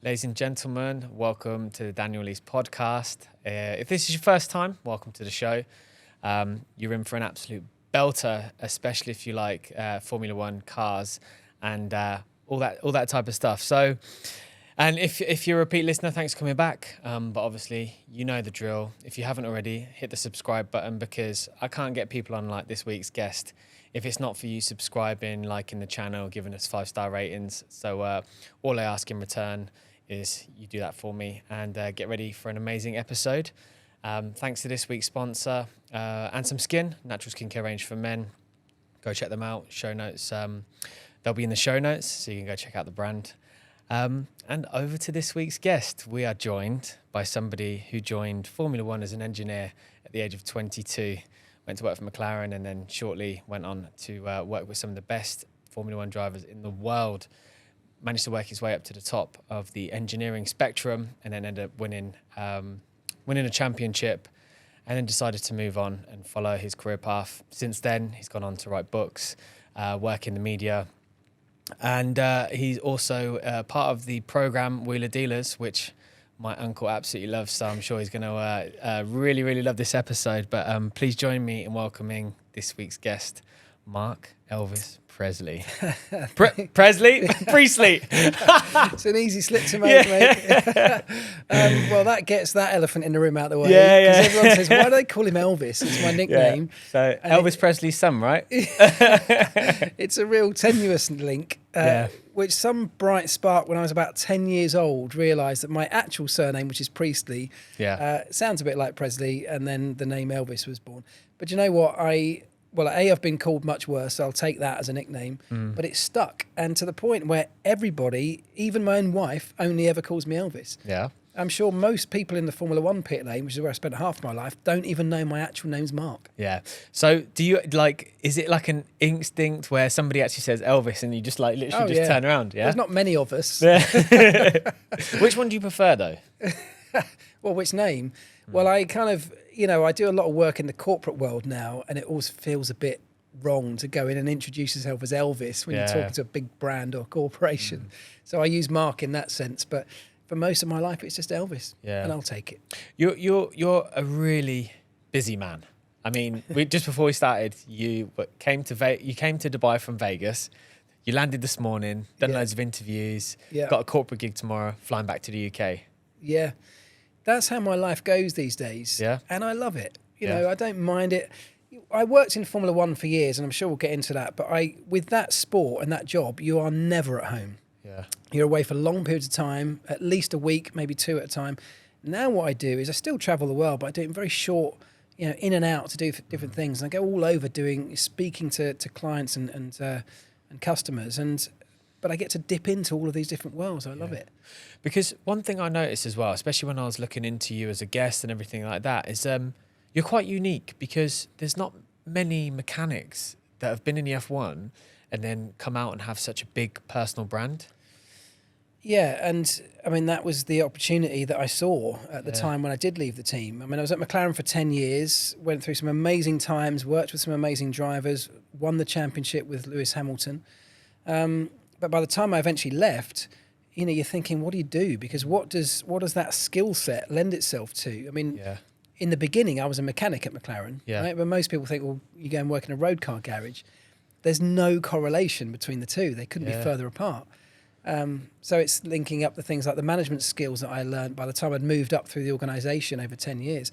Ladies and gentlemen, welcome to the Daniel Lee's podcast. If this is your first time, welcome to the show. You're in for an absolute belter, especially if you like Formula One cars and all that type of stuff. So, and if you're a repeat listener, thanks for coming back. But obviously, you know the drill. If you haven't already, hit the subscribe button because I can't get people on like this week's guest if it's not for you subscribing, liking the channel, giving us 5-star ratings. So all I ask in return is you do that for me and get ready for an amazing episode. Thanks to this week's sponsor, Ansem Skin, natural skincare range for men. Go check them out. Show notes, they'll be in the show notes, so you can go check out the brand. And over to this week's guest. We are joined by somebody who joined Formula One as an engineer at the age of 22, went to work for McLaren and then shortly went on to work with some of the best Formula One drivers in the world. Managed to work his way up to the top of the engineering spectrum and then ended up winning a championship and then decided to move on and follow his career path. Since then, he's gone on to write books, work in the media, and he's also part of the program Wheeler Dealers, which my uncle absolutely loves, so I'm sure he's going to really, really love this episode. But please join me in welcoming this week's guest, Marc Elvis Presley. Presley? Priestley. It's an easy slip to make, mate. Well, that gets that elephant in the room out of the way. Yeah. Because everyone says, why do they call him Elvis? It's my nickname. Yeah. So Elvis Presley's son, right? It's a real tenuous link, which some bright spark when I was about 10 years old realised that my actual surname, which is Priestley, sounds a bit like Presley, and then the name Elvis was born. But you know what? I've been called much worse, so I'll take that as a nickname, but it stuck. And to the point where everybody, even my own wife, only ever calls me Elvis. Yeah. I'm sure most people in the Formula One Pitt Lane, which is where I spent half my life, don't even know my actual name's Marc. Yeah. So do you, is it like an instinct where somebody actually says Elvis and you just like literally turn around? Yeah. There's not many of us. Which one do you prefer though? Well, which name? Well, I kind of, I do a lot of work in the corporate world now, and it always feels a bit wrong to go in and introduce yourself as Elvis when you're talking to a big brand or corporation. So I use Marc in that sense, but for most of my life, it's just Elvis, and I'll take it. You're a really busy man. I mean, just before we started, you came to Dubai from Vegas. You landed this morning, done loads of interviews, got a corporate gig tomorrow, flying back to the UK. Yeah. That's how my life goes these days. Yeah. And I love it. You know, I don't mind it. I worked in Formula One for years, and I'm sure we'll get into that. But with that sport and that job, you are never at home. Yeah. You're away for long periods of time, at least a week, maybe 2 at a time. Now what I do is I still travel the world, but I do it in very short, in and out to do different things. And I go all over speaking to clients and customers. But I get to dip into all of these different worlds. I love it. Because one thing I noticed as well, especially when I was looking into you as a guest and everything like that, is you're quite unique because there's not many mechanics that have been in the F1 and then come out and have such a big personal brand. Yeah, and I mean, that was the opportunity that I saw at the time when I did leave the team. I mean, I was at McLaren for 10 years, went through some amazing times, worked with some amazing drivers, won the championship with Lewis Hamilton. But by the time I eventually left, you're thinking, what do you do? Because what does that skill set lend itself to? I mean, in the beginning, I was a mechanic at McLaren, right? But most people think, well, you go and work in a road car garage. There's no correlation between the two. They couldn't be further apart. So it's linking up the things like the management skills that I learned by the time I'd moved up through the organisation over 10 years.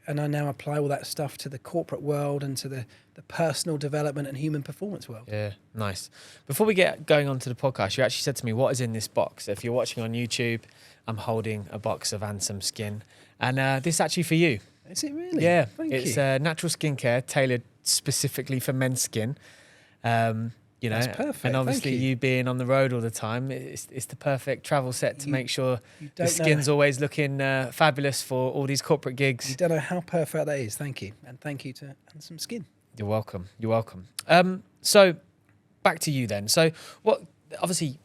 And I now apply all that stuff to the corporate world and to the personal development and human performance world. Yeah, nice. Before we get going on to the podcast, you actually said to me, what is in this box? If you're watching on YouTube, I'm holding a box of Ansem Skin. And this is actually for you. Is it really? Yeah. Thank it's you. Natural skincare tailored specifically for men's skin. That's perfect. And obviously you being on the road all the time, it's the perfect travel set to make sure the skin's always looking fabulous for all these corporate gigs. You don't know how perfect that is. Thank you. And thank you to Ansem Skin. You're welcome. You're welcome. So back to you then. So obviously,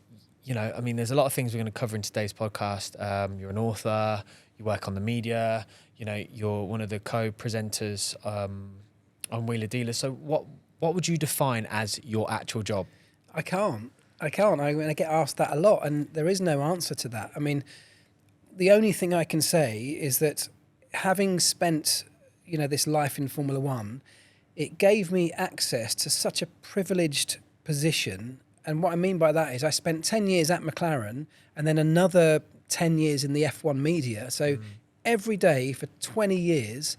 there's a lot of things we're going to cover in today's podcast. You're an author, you work on the media, you're one of the co-presenters on Wheeler Dealers. So what would you define as your actual job? I can't. I can't. I get asked that a lot, and there is no answer to that. I mean, the only thing I can say is that having spent, this life in Formula One, it gave me access to such a privileged position. And what I mean by that is I spent 10 years at McLaren and then another 10 years in the F1 media. So every day for 20 years,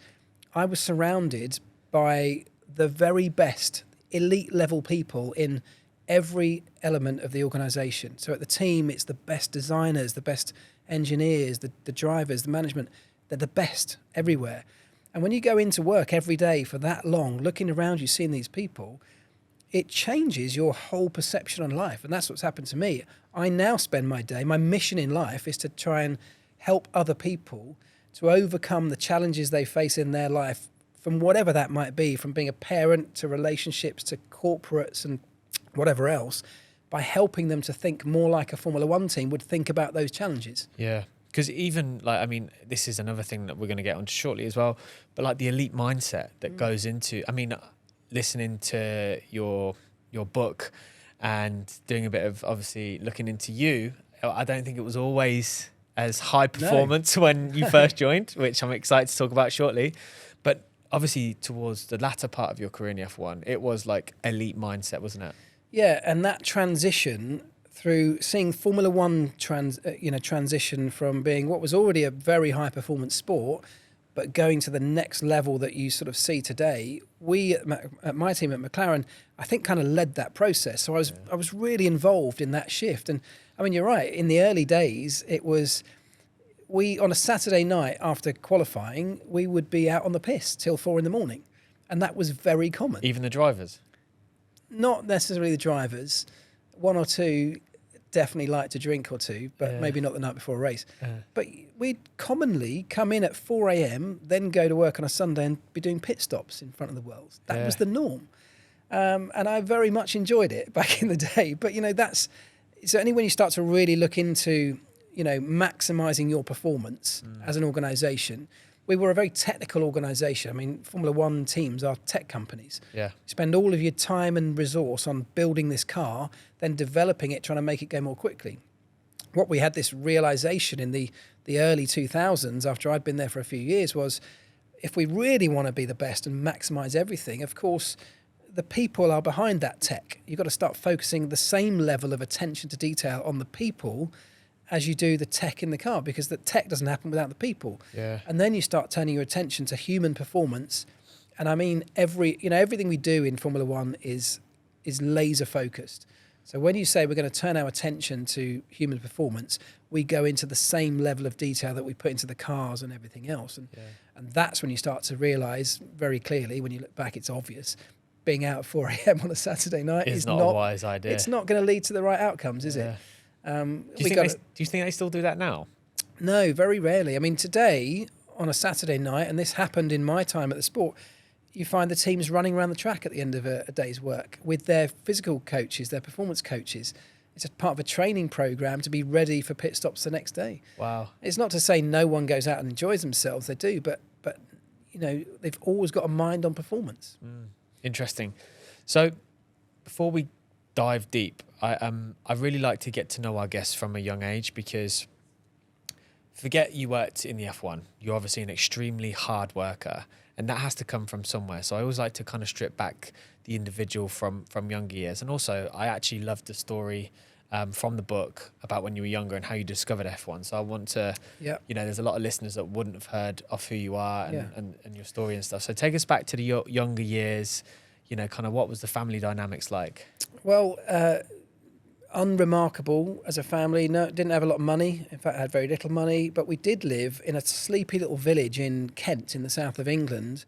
I was surrounded by the very best elite level people in every element of the organisation. So at the team, it's the best designers, the best engineers, the drivers, the management. They're the best everywhere. And when you go into work every day for that long, looking around you, seeing these people, it changes your whole perception on life. And that's what's happened to me. I now spend my day, my mission in life is to try and help other people to overcome the challenges they face in their life, from whatever that might be, from being a parent to relationships to corporates and whatever else, by helping them to think more like a Formula One team would think about those challenges. Yeah. Because even this is another thing that we're going to get onto shortly as well, but the elite mindset that goes into, listening to your book and doing a bit of obviously looking into you, I don't think it was always as high performance when you first joined, which I'm excited to talk about shortly. But obviously towards the latter part of your career in the F1, it was like elite mindset, wasn't it? Yeah, and that transition through seeing Formula One transition from being what was already a very high performance sport, but going to the next level that you sort of see today, we at my team at McLaren, I think kind of led that process. So I was really involved in that shift. And I mean, you're right, in the early days, it was, on a Saturday night after qualifying, we would be out on the piss till 4 a.m. And that was very common. Even the drivers? Not necessarily the drivers. One or two definitely like to drink or two, but maybe not the night before a race. But we'd commonly come in at 4 a.m, then go to work on a Sunday and be doing pit stops in front of the world. That was the norm. And I very much enjoyed it back in the day. But, that's certainly when you start to really look into, maximising your performance as an organisation. We were a very technical organisation. I mean, Formula One teams are tech companies. Yeah. You spend all of your time and resource on building this car, then developing it, trying to make it go more quickly. What we had this realisation in the early 2000s, after I'd been there for a few years, was if we really want to be the best and maximise everything, of course, the people are behind that tech. You've got to start focusing the same level of attention to detail on the people as you do the tech in the car, because the tech doesn't happen without the people. Yeah. And then you start turning your attention to human performance. And I mean, everything we do in Formula One is laser focused. So when you say we're going to turn our attention to human performance, we go into the same level of detail that we put into the cars and everything else. And that's when you start to realise very clearly, when you look back, it's obvious, being out at 4 a.m. on a Saturday night is not a wise idea. It's not going to lead to the right outcomes, is it? Do you think they still do that now? No, very rarely. I mean, today, on a Saturday night, and this happened in my time at the sport, you find the teams running around the track at the end of a day's work with their physical coaches, their performance coaches. It's a part of a training program to be ready for pit stops the next day. Wow. It's not to say no one goes out and enjoys themselves. They do, but they've always got a mind on performance. Interesting. So before we dive deep, I really like to get to know our guests from a young age, because forget you worked in the F1. You're obviously an extremely hard worker, and that has to come from somewhere. So I always like to kind of strip back the individual from younger years. And also, I actually loved the story from the book about when you were younger and how you discovered F1. So I want to, there's a lot of listeners that wouldn't have heard of who you are and your story and stuff. So take us back to the younger years, kind of what was the family dynamics like? Well, unremarkable as a family. No, didn't have a lot of money. In fact, I had very little money, but we did live in a sleepy little village in Kent in the south of England,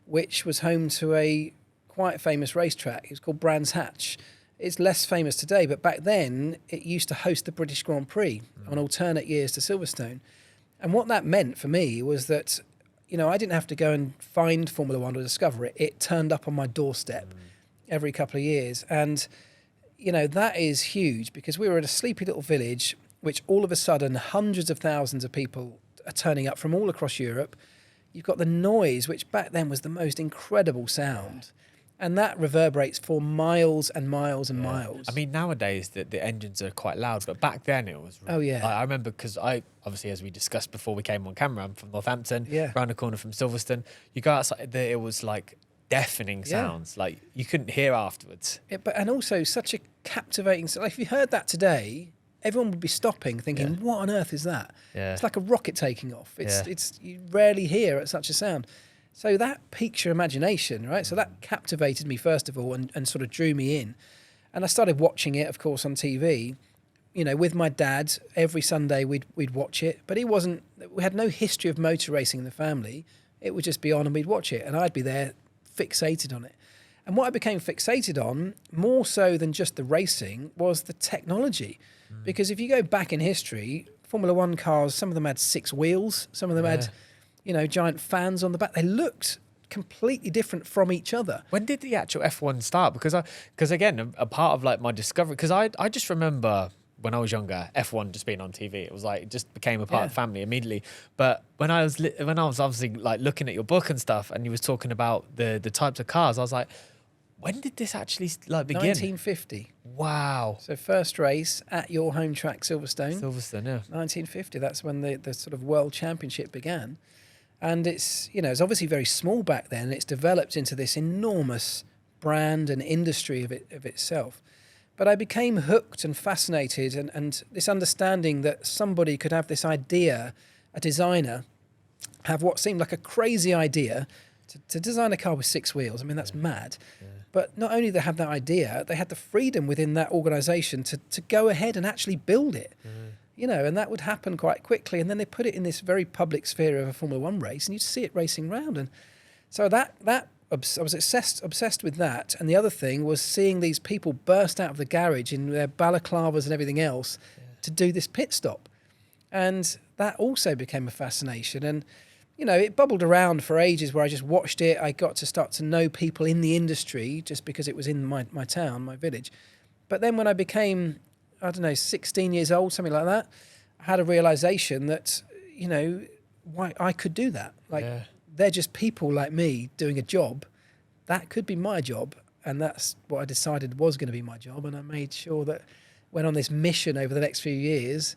which was home to a quite famous racetrack. It was called Brands Hatch. It's less famous today, but back then it used to host the British Grand Prix on alternate years to Silverstone. And what that meant for me was that, I didn't have to go and find Formula One or discover it. It turned up on my doorstep every couple of years. And that is huge, because we were in a sleepy little village, which all of a sudden hundreds of thousands of people are turning up from all across Europe. You've got the noise, which back then was the most incredible sound. And that reverberates for miles and miles and miles. I mean, nowadays the engines are quite loud, but back then it was. Oh, yeah. I remember because I obviously, as we discussed before we came on camera, I'm from Northampton, around the corner from Silverstone. You go outside, it was like deafening sounds, like you couldn't hear afterwards. And also such a captivating. Like if you heard that today, everyone would be stopping, thinking, "What on earth is that?" Yeah. It's like a rocket taking off. It's you rarely hear such a sound. So that piques your imagination, right? So that captivated me first of all, and sort of drew me in. And I started watching it, of course, on TV. You know, with my dad, every Sunday we'd watch it. But we had no history of motor racing in the family. It would just be on and we'd watch it, and I'd be there fixated on it. And what I became fixated on, more so than just the racing, was the technology. Because if you go back in history, Formula One cars, some of them had 6 wheels, some of them had, giant fans on the back. They looked completely different from each other. When did the actual F1 start? Because again, a part of like my discovery, because I just remember when I was younger, F1 just being on TV. It was like, it just became a part of the family immediately. But when I was obviously like looking at your book and stuff, and you was talking about the types of cars, I was like, when did this actually like begin? 1950. Wow. So first race at your home track, Silverstone. Silverstone, yeah. 1950. That's when the sort of world championship began. And it's obviously very small back then. It's developed into this enormous brand and industry of itself. But I became hooked and fascinated, and this understanding that somebody could have this idea, a designer, have what seemed like a crazy idea to design a car with 6 wheels. I mean, that's mad. Yeah. But not only did they have that idea, they had the freedom within that organisation to go ahead and actually build it. And that would happen quite quickly. And then they put it in this very public sphere of a Formula One race, and you'd see it racing round. And so I was obsessed with that. And the other thing was seeing these people burst out of the garage in their balaclavas and everything else to do this pit stop. And that also became a fascination. And, it bubbled around for ages where I just watched it. I got to start to know people in the industry just because it was in my town, my village. But then when I became, 16 years old, something like that, I had a realization that, why I could do that. They're just people like me doing a job. That could be my job. And that's what I decided was going to be my job. And I made sure that went on this mission over the next few years,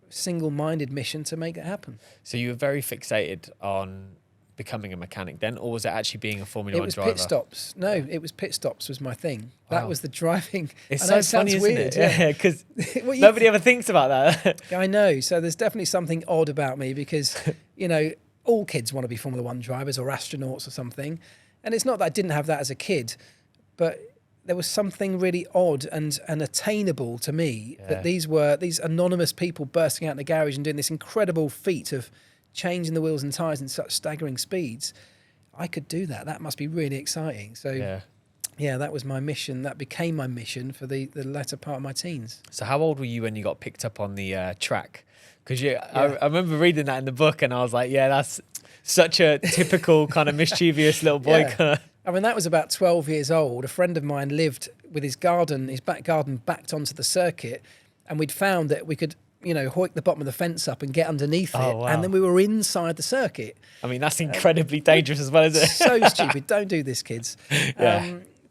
single-minded mission to make it happen. So you were very fixated on becoming a mechanic then, or was it actually being a Formula One driver? It was pit stops. No, it was pit stops was my thing. Wow. That was the driving. It's so funny, isn't weird, it? Yeah, because nobody ever thinks about that. I know. So there's definitely something odd about me because, all kids want to be Formula One drivers or astronauts or something. And it's not that I didn't have that as a kid, but there was something really odd and attainable to me that these anonymous people bursting out in the garage and doing this incredible feat of changing the wheels and tyres in such staggering speeds. I could do that. That must be really exciting. So, that was my mission. That became my mission for the latter part of my teens. So how old were you when you got picked up on the track? Because I remember reading that in the book and I was like, that's such a typical kind of mischievous little boy. I mean, that was about 12 years old. A friend of mine lived with his back garden backed onto the circuit, and we'd found that we could, hoik the bottom of the fence up and get underneath it. Wow. And then we were inside the circuit. I mean, that's incredibly dangerous as well, isn't it? So stupid. Don't do this, kids.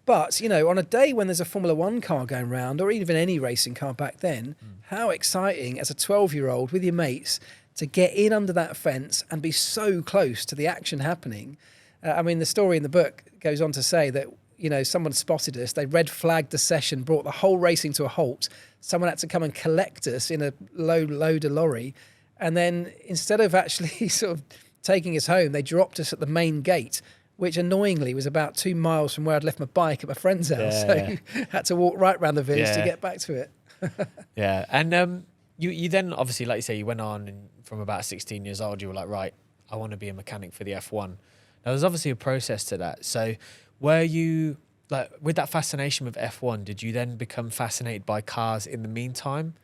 But, on a day when there's a Formula One car going round, or even any racing car back then, how exciting as a 12-year-old with your mates to get in under that fence and be so close to the action happening. I mean, the story in the book goes on to say that, someone spotted us. They red flagged the session, brought the whole racing to a halt. Someone had to come and collect us in a loader lorry. And then instead of actually sort of taking us home, they dropped us at the main gate, which annoyingly was about 2 miles from where I'd left my bike at my friend's house. So had to walk right around the village to get back to it. And you then, obviously, like you say, you went on and from about 16 years old, you were like, right, I want to be a mechanic for the F1. Now, there's obviously a process to that. So were you, like, with that fascination with F1, did you then become fascinated by cars in the meantime?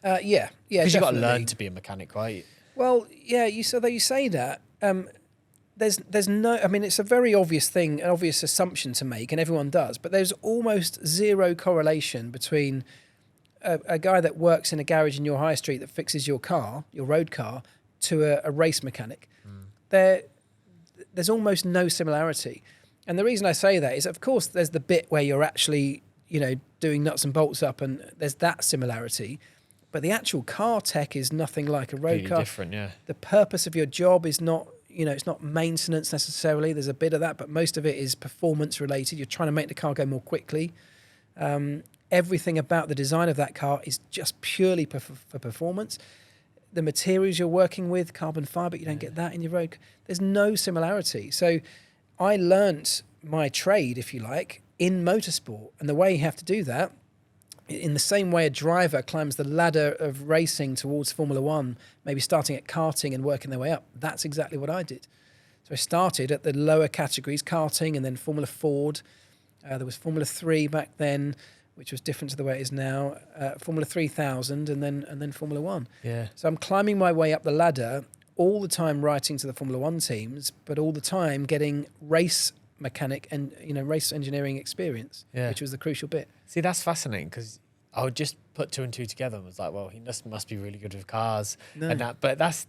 Yeah, because you've got to learn to be a mechanic, right? Well, yeah, you say that. There's no, I mean, it's a very obvious thing, an obvious assumption to make, and everyone does, but there's almost zero correlation between a guy that works in a garage in your high street that fixes your car, your road car, to a race mechanic. There's almost no similarity. And the reason I say that is, of course, there's the bit where you're actually, doing nuts and bolts up, and there's that similarity. But the actual car tech is nothing like a road Completely car. different, yeah. The purpose of your job is not, it's not maintenance necessarily. There's a bit of that, but most of it is performance related. You're trying to make the car go more quickly. Everything about the design of that car is just purely for performance. The materials you're working with, carbon fibre, you don't get that in your road. There's no similarity. So I learnt my trade, if you like, in motorsport. And the way you have to do that, in the same way a driver climbs the ladder of racing towards Formula One, maybe starting at karting and working their way up, that's exactly what I did. So I started at the lower categories, karting, and then Formula Ford. There was Formula 3 back then, which was different to the way it is now, Formula 3000, and then Formula One. Yeah. So I'm climbing my way up the ladder, all the time writing to the Formula One teams, but all the time getting race mechanic and race engineering experience, which was the crucial bit. See, that's fascinating, because I would just put two and two together and was like, well, he must be really good with cars and that. But that's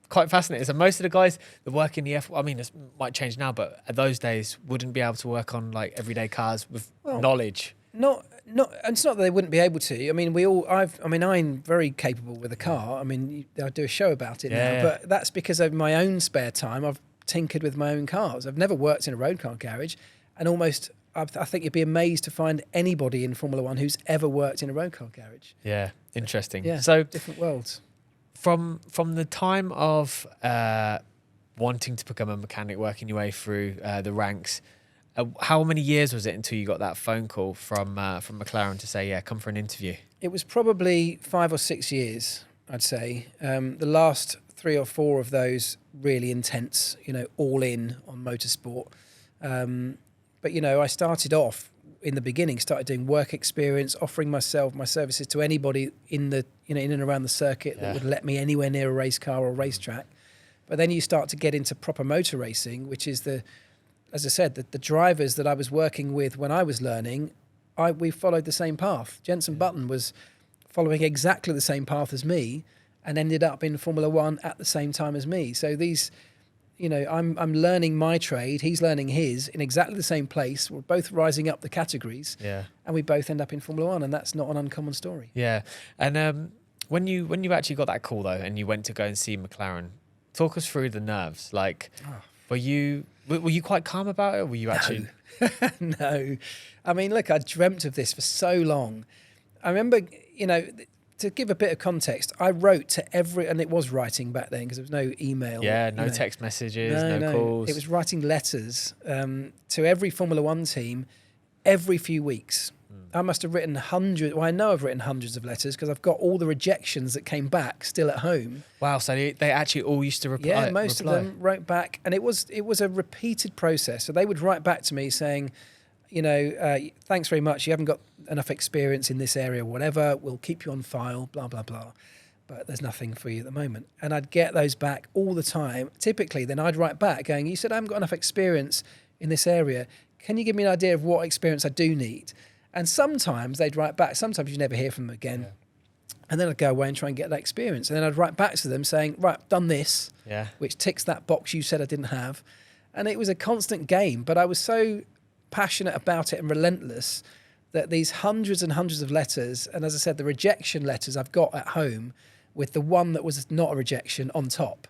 quite fascinating. So most of the guys that work in the F1, I mean, this might change now, but at those days wouldn't be able to work on like everyday cars with knowledge. Not. It's not that they wouldn't be able to. I mean, I'm very capable with a car. I mean, I do a show about it now, but that's because of my own spare time. I've tinkered with my own cars. I've never worked in a road car garage, and I think you'd be amazed to find anybody in Formula One who's ever worked in a road car garage. Yeah, interesting. Yeah, so different worlds. From the time of wanting to become a mechanic, working your way through the ranks, how many years was it until you got that phone call from McLaren to say, come for an interview? It was probably 5 or 6 years, I'd say. The last 3 or 4 of those really intense, all in on motorsport. But I started off in the beginning, started doing work experience, offering my services to anybody in and around the circuit that would let me anywhere near a race car or a racetrack. But then you start to get into proper motor racing, which is as I said, the drivers that I was working with when I was learning, we followed the same path. Jenson Button was following exactly the same path as me and ended up in Formula One at the same time as me. So these, I'm learning my trade, he's learning his in exactly the same place. We're both rising up the categories, and we both end up in Formula One, and that's not an uncommon story. Yeah, and when you actually got that call though, and you went to go and see McLaren, talk us through the nerves. Like, were you quite calm about it? Or were you actually? No. I mean, look, I dreamt of this for so long. I remember, to give a bit of context, I wrote to and it was writing back then because there was no email. Yeah, no text messages, no calls. It was writing letters to every Formula One team every few weeks. I must have written hundreds. Well, I know I've written hundreds of letters because I've got all the rejections that came back still at home. Wow! So they actually all used to reply. Yeah, most of them wrote back, and it was a repeated process. So they would write back to me saying, thanks very much. You haven't got enough experience in this area, whatever. We'll keep you on file. Blah blah blah. But there's nothing for you at the moment. And I'd get those back all the time. Typically, then I'd write back going, you said I haven't got enough experience in this area. Can you give me an idea of what experience I do need? And sometimes they'd write back. Sometimes you never hear from them again. Yeah. And then I'd go away and try and get that experience. And then I'd write back to them saying, right, I've done this, which ticks that box you said I didn't have. And it was a constant game. But I was so passionate about it and relentless that these hundreds and hundreds of letters, and as I said, the rejection letters I've got at home with the one that was not a rejection on top.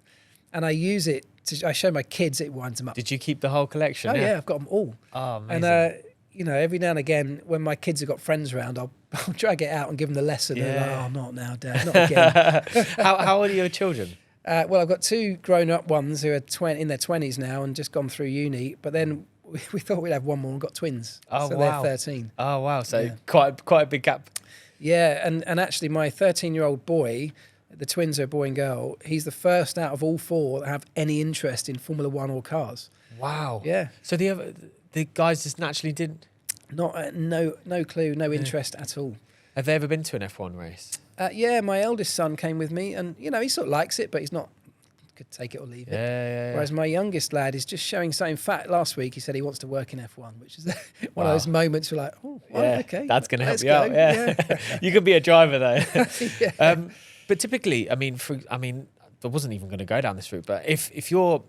And I use it I show my kids, it winds them up. Did you keep the whole collection? Oh, yeah, I've got them all. Oh, amazing. And, every now and again, when my kids have got friends around, I'll drag it out and give them the lesson. Yeah. They're like, oh, not now, Dad, not again. How old are your children? Well, I've got 2 grown-up ones who are in their 20s now and just gone through uni. But then we thought we'd have one more and got twins. Oh, so wow. They're 13. Oh, wow. So quite a big gap. Yeah, and actually my 13-year-old boy, the twins are a boy and girl, he's the first out of all 4 that have any interest in Formula One or cars. Wow. Yeah. So the guys just naturally didn't? No clue, no interest at all. Have they ever been to an F1 race? Yeah, my eldest son came with me, and he sort of likes it, but he's not. Could take it or leave it. Yeah. Whereas my youngest lad is just showing something. In fact, last week he said he wants to work in F1, which is one of those moments where like, oh, well, okay, that's going to help you out. Yeah, you could be a driver though. Yeah. But typically, I wasn't even going to go down this route. But if your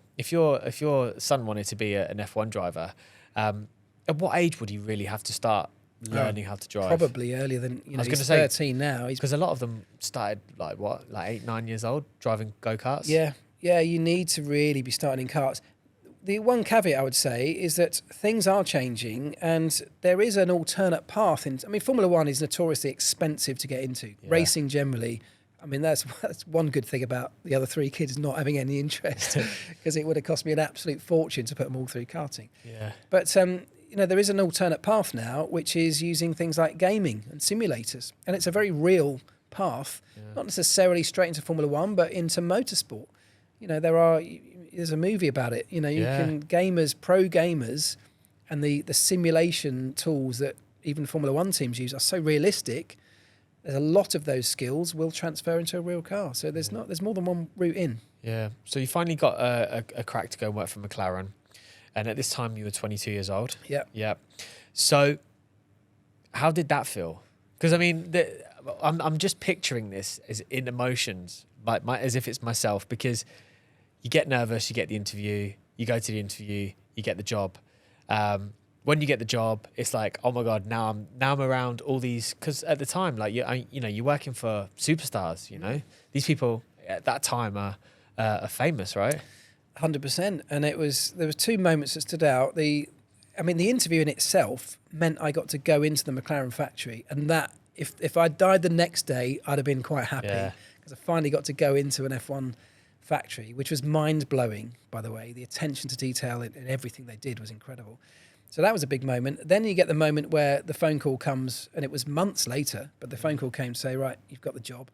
son wanted to be an F1 driver, At what age would he really have to start learning how to drive? Probably earlier than, I was he's gonna say, 13 now. He's because a lot of them started like 8, 9 years old driving go-karts. Yeah, you need to really be starting in karts. The one caveat I would say is that things are changing and there is an alternate path. Formula One is notoriously expensive to get into. Yeah. Racing generally, that's one good thing about the other three kids not having any interest, because it would have cost me an absolute fortune to put them all through karting. Yeah. But there is an alternate path now, which is using things like gaming and simulators, and it's a very real path, not necessarily straight into Formula One, but into motorsport. There's a movie about it. You can pro gamers, and the simulation tools that even Formula One teams use are so realistic. There's a lot of those skills will transfer into a real car. So there's more than one route in. Yeah. So you finally got a crack to go and work for McLaren, and at this time you were 22 years old. Yeah. Yeah. So how did that feel? Because I'm just picturing this as in emotions, as if it's myself, because you get nervous, you get the interview, you go to the interview, you get the job. When you get the job, it's like, oh my God, now I'm around all these, because at the time, like you're working for superstars. These people at that time are famous, right? 100%. And there was two moments that stood out. The interview in itself meant I got to go into the McLaren factory, and that if I died the next day, I'd have been quite happy, because I finally got to go into an F1 factory, which was mind-blowing, by the way. The attention to detail in everything they did was incredible. So that was a big moment. Then you get the moment where the phone call comes, and it was months later, but the phone call came to say, right, you've got the job.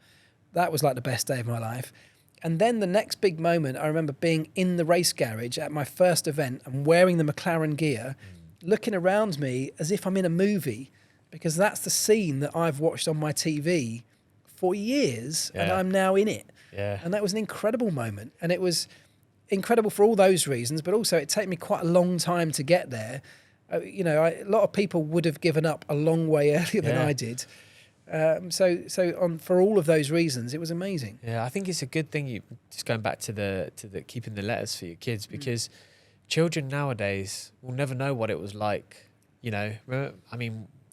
That was like the best day of my life. And then the next big moment, I remember being in the race garage at my first event and wearing the McLaren gear, looking around me as if I'm in a movie, because that's the scene that I've watched on my TV for years, and I'm now in it. Yeah. And that was an incredible moment. And it was incredible for all those reasons, but also it took me quite a long time to get there. A lot of people would have given up a long way earlier than I did. For all of those reasons, it was amazing. Yeah, I think it's a good thing. You just going back to the keeping the letters for your kids, because children nowadays will never know what it was like.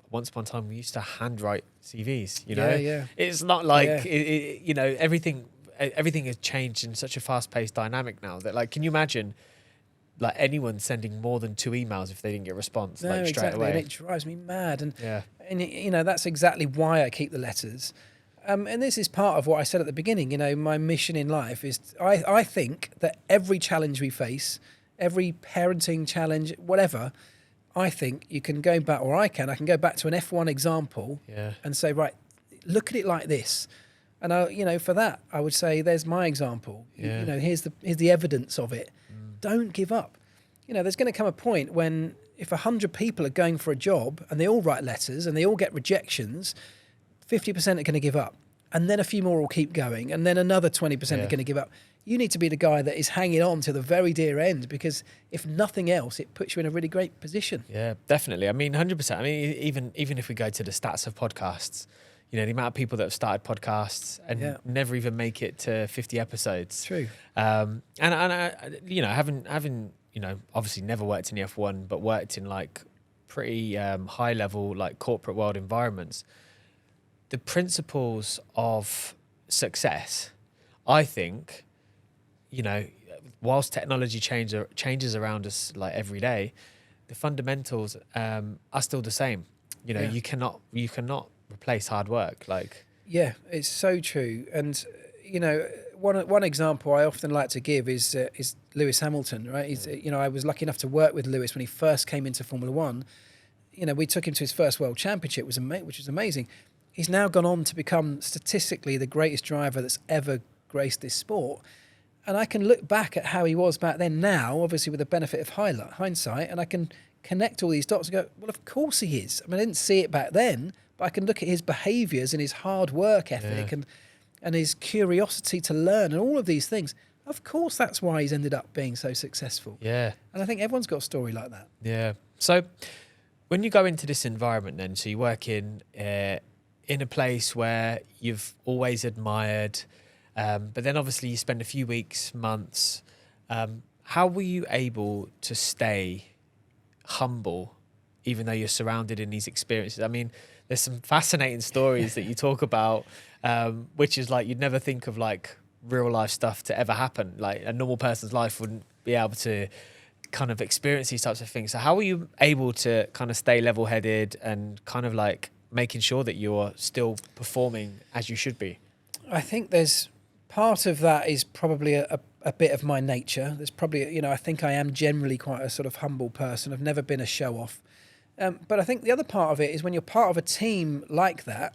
Once upon a time we used to handwrite CVs. It's not like everything has changed in such a fast-paced dynamic now that, can you imagine? Like anyone sending more than 2 emails if they didn't get a response straight away. And it drives me mad. And that's exactly why I keep the letters. And this is part of what I said at the beginning. My mission in life is I think that every challenge we face, every parenting challenge, whatever, I think you can go back, or I can go back to an F1 example and say, right, look at it like this. And for that, I would say, there's my example. Here's the evidence of it. Don't give up. There's going to come a point when, if 100 people are going for a job and they all write letters and they all get rejections, 50% are going to give up. And then a few more will keep going. And then another 20% are going to give up. You need to be the guy that is hanging on to the very dear end, because if nothing else, it puts you in a really great position. Yeah, definitely. 100%. Even if we go to the stats of podcasts, the amount of people that have started podcasts and never even make it to 50 episodes. True. And having obviously never worked in the F1, but worked in pretty high level corporate world environments. The principles of success, I think, whilst technology changes around us every day, the fundamentals are still the same. You cannot replace hard work. Yeah, it's so true. And one example I often like to give is Lewis Hamilton, right? I was lucky enough to work with Lewis when he first came into Formula One. We took him to his first world championship, which was amazing. He's now gone on to become statistically the greatest driver that's ever graced this sport. And I can look back at how he was back then now, obviously with the benefit of hindsight, and I can connect all these dots and go, well, of course he is. I didn't see it back then, but I can look at his behaviours and his hard work ethic and his curiosity to learn and all of these things. Of course, that's why he's ended up being so successful. Yeah. And I think everyone's got a story like that. Yeah. So when you go into this environment then, so you work in a place where you've always admired, but then obviously you spend a few weeks, months. How were you able to stay humble, even though you're surrounded in these experiences? I mean, there's some fascinating stories that you talk about, which is like, you'd never think of like real life stuff to ever happen. Like a normal person's life wouldn't be able to kind of experience these types of things. So how were you able to kind of stay level headed and kind of like making sure that you're still performing as you should be? I think there's part of that is probably a bit of my nature. There's probably, you know, I think I am generally quite a sort of humble person. I've never been a show off. But I think the other part of it is when you're part of a team like that,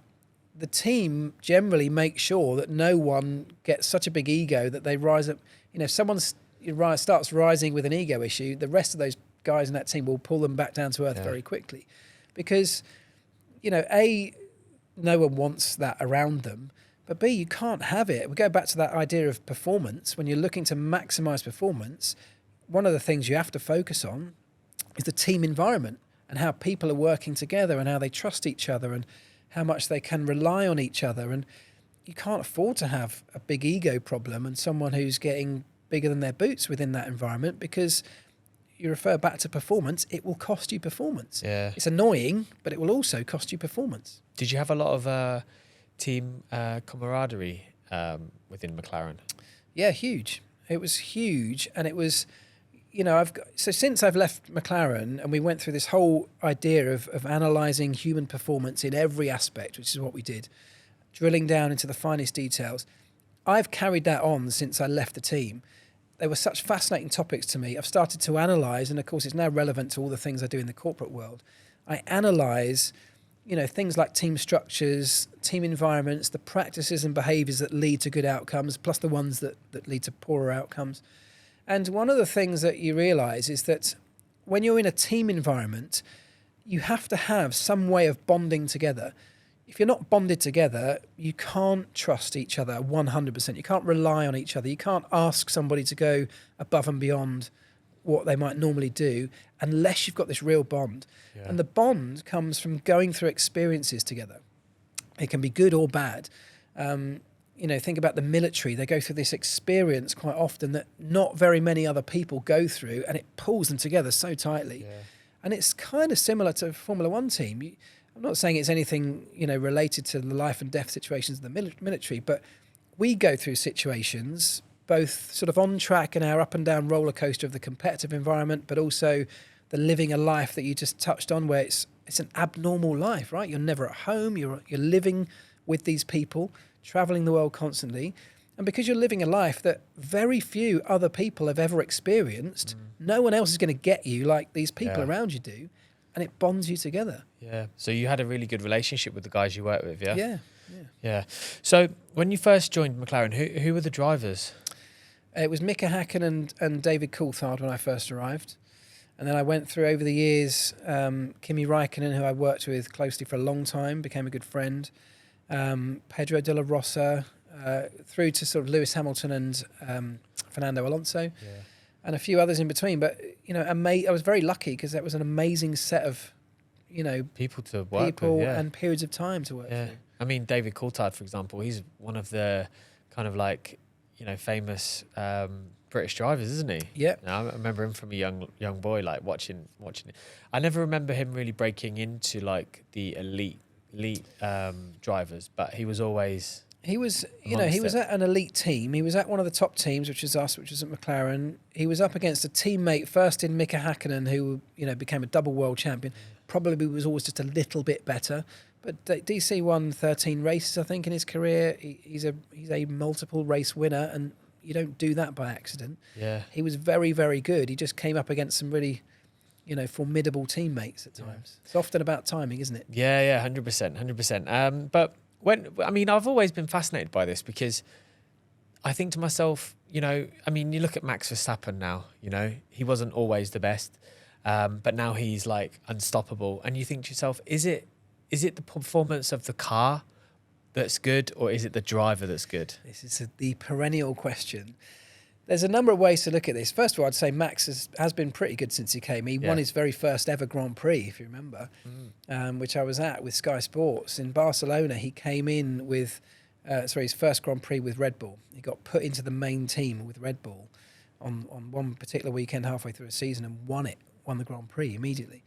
the team generally makes sure that no one gets such a big ego that they rise up. You know, if someone starts rising with an ego issue, the rest of those guys in that team will pull them back down to earth very quickly. Because, you know, A, no one wants that around them. But B, you can't have it. We go back to that idea of performance. When you're looking to maximise performance, one of the things you have to focus on is the team environment and how people are working together and how they trust each other and how much they can rely on each other. And you can't afford to have a big ego problem and someone who's getting bigger than their boots within that environment, because you refer back to performance, it will cost you performance. Yeah. It's annoying, but it will also cost you performance. Did you have a lot of team camaraderie within McLaren? Yeah, huge. It was huge. And it was, you know, since I've left McLaren and we went through this whole idea of analysing human performance in every aspect, which is what we did, drilling down into the finest details, I've carried that on since I left the team. They were such fascinating topics to me. I've started to analyse, and of course it's now relevant to all the things I do in the corporate world. I analyse, you know, things like team structures, team environments, the practices and behaviours that lead to good outcomes, plus the ones that lead to poorer outcomes. And one of the things that you realise is that when you're in a team environment, you have to have some way of bonding together. If you're not bonded together, you can't trust each other 100%. You can't rely on each other. You can't ask somebody to go above and beyond what they might normally do unless you've got this real bond. Yeah. And the bond comes from going through experiences together. It can be good or bad. You know, think about the military. They go through this experience quite often that not very many other people go through, and it pulls them together so tightly. Yeah. And it's kind of similar to a Formula One team. I'm not saying it's anything, you know, related to the life and death situations of the military, but we go through situations both sort of on track and our up and down roller coaster of the competitive environment, but also the living a life that you just touched on, where it's an abnormal life, right? You're never at home. You're living with these people, traveling the world constantly. And because you're living a life that very few other people have ever experienced, no one else is going to get you like these people around you do. And it bonds you together. Yeah. So you had a really good relationship with the guys you worked with, yeah? Yeah. So when you first joined McLaren, who were the drivers? It was Mika Häkkinen and David Coulthard when I first arrived. And then I went through over the years, Kimi Räikkönen, who I worked with closely for a long time, became a good friend. Pedro de la Rosa, through to sort of Lewis Hamilton and Fernando Alonso. Yeah. And a few others in between. But, you know, I was very lucky because that was an amazing set of, you know, people to work with, and periods of time to work through. I mean, David Coulthard, for example, he's one of the kind of like, you know, famous British drivers, isn't he? Yeah. You know, I remember him from a young boy, like watching it. I never remember him really breaking into like the elite drivers, but he was always... He was, you know, he was at an elite team. He was at one of the top teams, which was us, which was at McLaren. He was up against a teammate, first in Mika Häkkinen, who, you know, became a double world champion. Probably was always just a little bit better. But DC won 13 races, I think, in his career. He's a multiple race winner, and you don't do that by accident. Yeah. He was very, very good. He just came up against some really, you know, formidable teammates at times. It's often about timing, isn't it? Yeah, 100%. But I've always been fascinated by this because I think to myself, you know, I mean, you look at Max Verstappen now, you know, he wasn't always the best, but now he's like unstoppable. And you think to yourself, is it the performance of the car that's good, or is it the driver that's good? This is the perennial question. There's a number of ways to look at this. First of all, I'd say Max has been pretty good since he came. He won his very first ever Grand Prix, if you remember, which I was at with Sky Sports. In Barcelona, he came in with, his first Grand Prix with Red Bull. He got put into the main team with Red Bull on one particular weekend halfway through a season and won it won the Grand Prix immediately.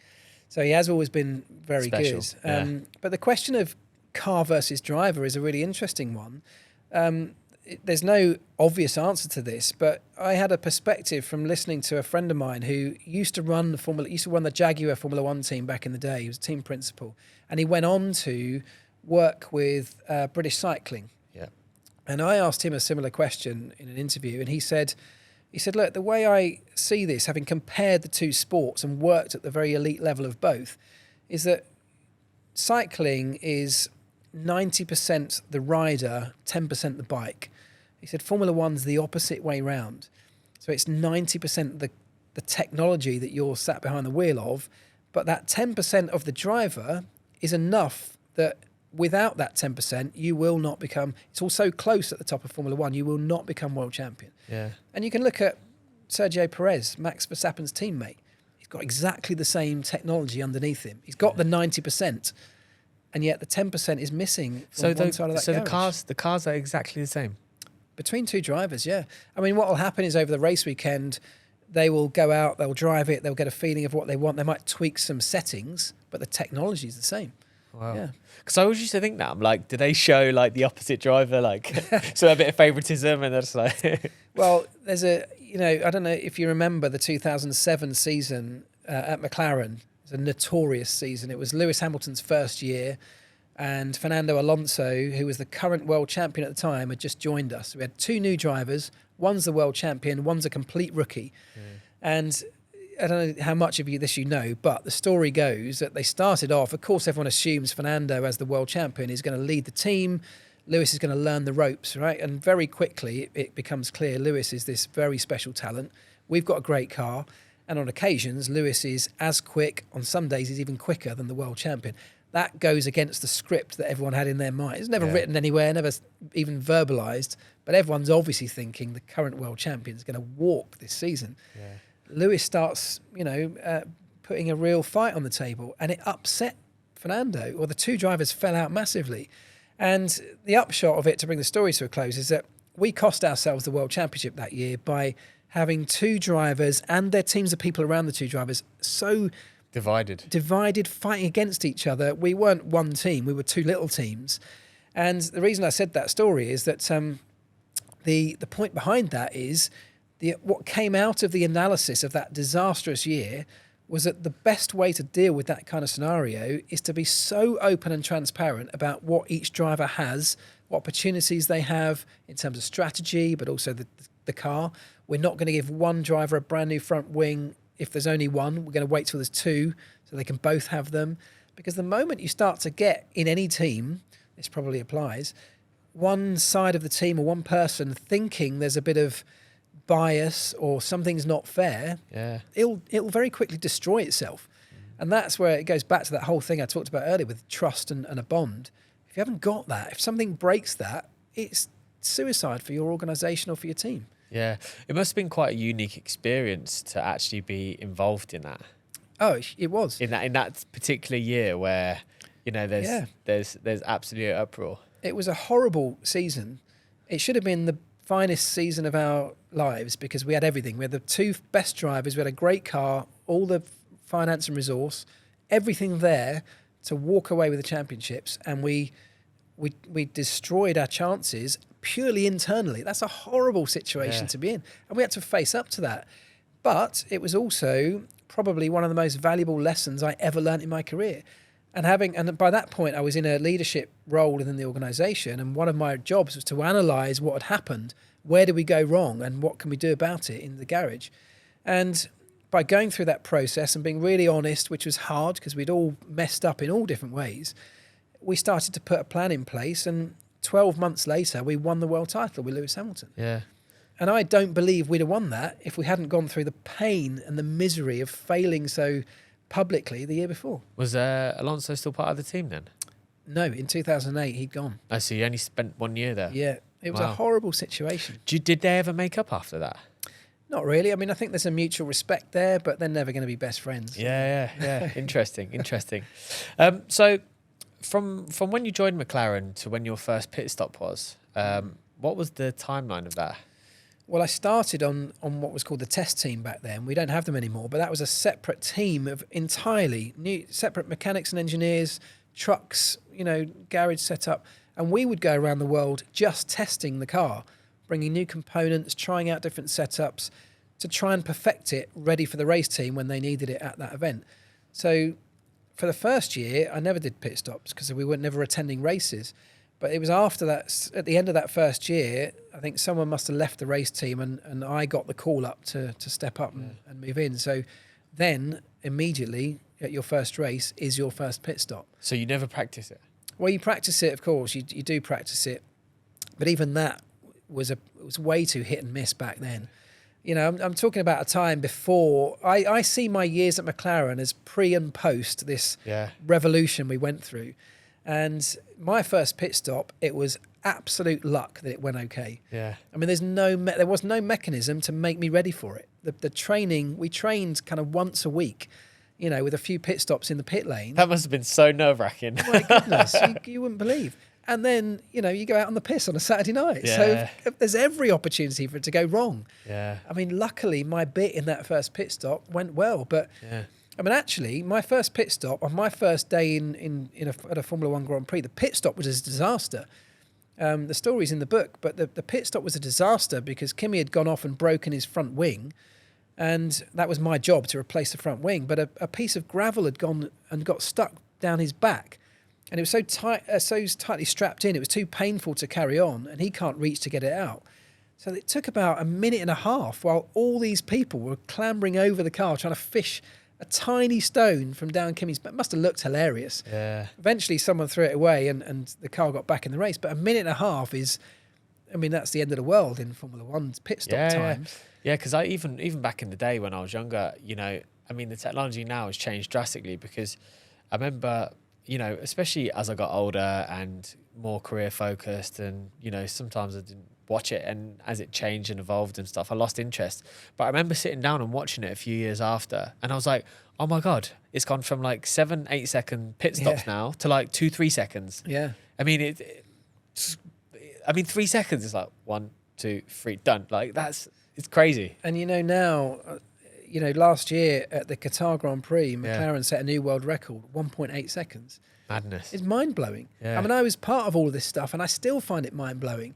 So he has always been very Special, good. yeah. But the question of car versus driver is a really interesting one. There's no obvious answer to this, but I had a perspective from listening to a friend of mine who used to run the Jaguar Formula One team back in the day. He was a team principal, and he went on to work with British Cycling. Yeah. And I asked him a similar question in an interview, and he said, look, the way I see this, having compared the two sports and worked at the very elite level of both, is that cycling is 90% the rider, 10% the bike. He said Formula One's the opposite way round. So it's 90% the technology that you're sat behind the wheel of, but that 10% of the driver is enough that without that 10%, you will not become, it's all so close at the top of Formula One, you will not become world champion. Yeah. And you can look at Sergio Perez, Max Verstappen's teammate. He's got exactly the same technology underneath him. He's got the 90%. And yet the 10% is missing from one side of that garage. the cars are exactly the same. Between two drivers, yeah. I mean, what will happen is over the race weekend, they will go out, they'll drive it, they'll get a feeling of what they want. They might tweak some settings, but the technology is the same. Wow. Yeah. Because I always used to think that. I'm like, do they show like the opposite driver, like, so a bit of favoritism, and that's like... Well, there's I don't know if you remember the 2007 season at McLaren. It was a notorious season. It was Lewis Hamilton's first year, and Fernando Alonso, who was the current world champion at the time, had just joined us. We had two new drivers. One's the world champion, one's a complete rookie. And I don't know how much of this you know, but the story goes that they started off, of course, everyone assumes Fernando, as the world champion, is going to lead the team. Lewis is going to learn the ropes, right? And very quickly, it becomes clear Lewis is this very special talent. We've got a great car. And on occasions, Lewis is as quick. On some days, he's even quicker than the world champion. That goes against the script that everyone had in their mind. It's never written anywhere, never even verbalised. But everyone's obviously thinking the current world champion is going to walk this season. Yeah. Lewis starts, putting a real fight on the table, and it upset Fernando, or the two drivers fell out massively. And the upshot of it, to bring the story to a close, is that we cost ourselves the world championship that year by having two drivers and their teams of people around the two drivers so divided, fighting against each other. We weren't one team, we were two little teams. And the reason I said that story is that the point behind that is what came out of the analysis of that disastrous year was that the best way to deal with that kind of scenario is to be so open and transparent about what each driver has, what opportunities they have in terms of strategy, but also the car. We're not going to give one driver a brand new front wing if there's only one. We're going to wait till there's two so they can both have them. Because the moment you start to get in any team, this probably applies, one side of the team or one person thinking there's a bit of bias or something's not fair, it'll very quickly destroy itself. And that's where it goes back to that whole thing I talked about earlier with trust and a bond. If you haven't got that, if something breaks that, it's suicide for your organisation or for your team. Yeah, it must have been quite a unique experience to actually be involved in that. Oh, it was. In that particular year where, there's absolute uproar. It was a horrible season. It should have been the finest season of our lives because we had everything. We had the two best drivers, we had a great car, all the finance and resource, everything there to walk away with the championships, and we destroyed our chances purely internally. That's a horrible situation to be in, and we had to face up to that. But it was also probably one of the most valuable lessons I ever learned in my career. And by that point, I was in a leadership role within the organisation, and one of my jobs was to analyse what had happened, where did we go wrong, and what can we do about it in the garage. And by going through that process and being really honest, which was hard because we'd all messed up in all different ways, we started to put a plan in place, and 12 months later, we won the world title with Lewis Hamilton. Yeah. And I don't believe we'd have won that if we hadn't gone through the pain and the misery of failing so publicly the year before. Was Alonso still part of the team then? No, in 2008, he'd gone. Oh, so you only spent 1 year there? Yeah, it was a horrible situation. Did they ever make up after that? Not really. I mean, I think there's a mutual respect there, but they're never going to be best friends. Yeah. Interesting. So from when you joined McLaren to when your first pit stop was, what was the timeline of that? Well, I started on what was called the test team back then. We don't have them anymore, but that was a separate team of entirely new, separate mechanics and engineers, trucks, garage setup. And we would go around the world just testing the car, bringing new components, trying out different setups to try and perfect it ready for the race team when they needed it at that event. So for the first year, I never did pit stops because we were never attending races. But it was after that, at the end of that first year, I think someone must have left the race team and I got the call up to step up and move in. So then immediately at your first race is your first pit stop. So you never practice it? Well, you practice it, of course. You do practice it. But even that was way too hit and miss back then. I'm talking about a time before. I see my years at McLaren as pre and post this revolution we went through. And my first pit stop, it was absolute luck that it went okay. Yeah. I mean, there was no mechanism to make me ready for it. The training, we trained kind of once a week, with a few pit stops in the pit lane. That must have been so nerve-wracking. Oh my goodness, you wouldn't believe. And then, you go out on the piss on a Saturday night. Yeah. So there's every opportunity for it to go wrong. Yeah. I mean, luckily, my bit in that first pit stop went well. But, I mean, actually, my first pit stop, on my first day at a Formula One Grand Prix, the pit stop was a disaster. The story's in the book, but the pit stop was a disaster because Kimi had gone off and broken his front wing. And that was my job to replace the front wing. But a piece of gravel had gone and got stuck down his back. And it was so tightly strapped in, it was too painful to carry on, and he can't reach to get it out. So it took about a minute and a half while all these people were clambering over the car trying to fish a tiny stone from down Kimi's back. It must have looked hilarious. Yeah. Eventually someone threw it away and the car got back in the race. But a minute and a half is, that's the end of the world in Formula One's pit stop times. Yeah, because even back in the day when I was younger, the technology now has changed drastically because I remember, especially as I got older and more career focused and, sometimes I didn't watch it, and as it changed and evolved and stuff, I lost interest. But I remember sitting down and watching it a few years after, and I was like, oh my God, it's gone from like 7-8 second pit stops now to like 2-3 seconds. Yeah. I mean, 3 seconds is like 1, 2, 3, done. Like it's crazy. And now, last year at the Qatar Grand Prix, McLaren set a new world record, 1.8 seconds. Madness. It's mind-blowing. Yeah. I mean, I was part of all of this stuff, and I still find it mind-blowing.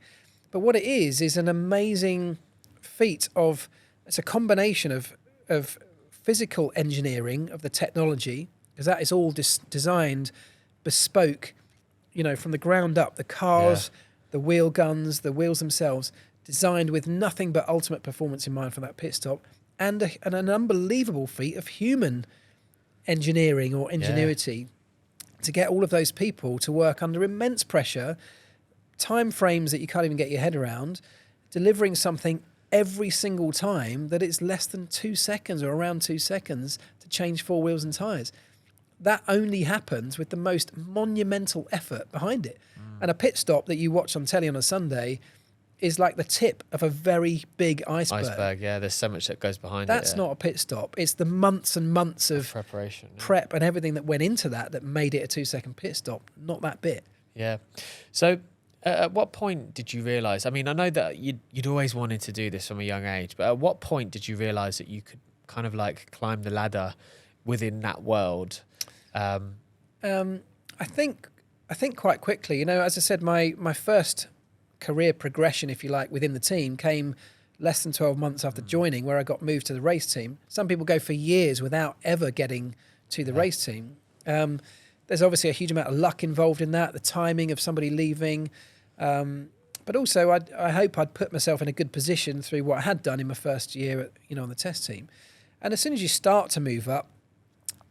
But what it is an amazing feat of, it's a combination of physical engineering of the technology, because that is all designed, bespoke, from the ground up. The cars, the wheel guns, the wheels themselves, designed with nothing but ultimate performance in mind for that pit stop, and an unbelievable feat of human engineering or ingenuity to get all of those people to work under immense pressure, time frames that you can't even get your head around, delivering something every single time that it's less than 2 seconds or around 2 seconds to change 4 wheels and tyres. That only happens with the most monumental effort behind it. And a pit stop that you watch on telly on a Sunday is like the tip of a very big iceberg. Yeah. There's so much that goes behind it. That's not a pit stop. It's the months and months of preparation, prep and everything that went into that made it a 2 second pit stop. Not that bit. Yeah. So at what point did you realise, I know that you'd always wanted to do this from a young age, but at what point did you realise that you could kind of like climb the ladder within that world? I think quite quickly, as I said, my first career progression, if you like, within the team came less than 12 months after joining, where I got moved to the race team. Some people go for years without ever getting to the race team. There's obviously a huge amount of luck involved in that, the timing of somebody leaving. But also, I hope I'd put myself in a good position through what I had done in my first year, on the test team. And as soon as you start to move up,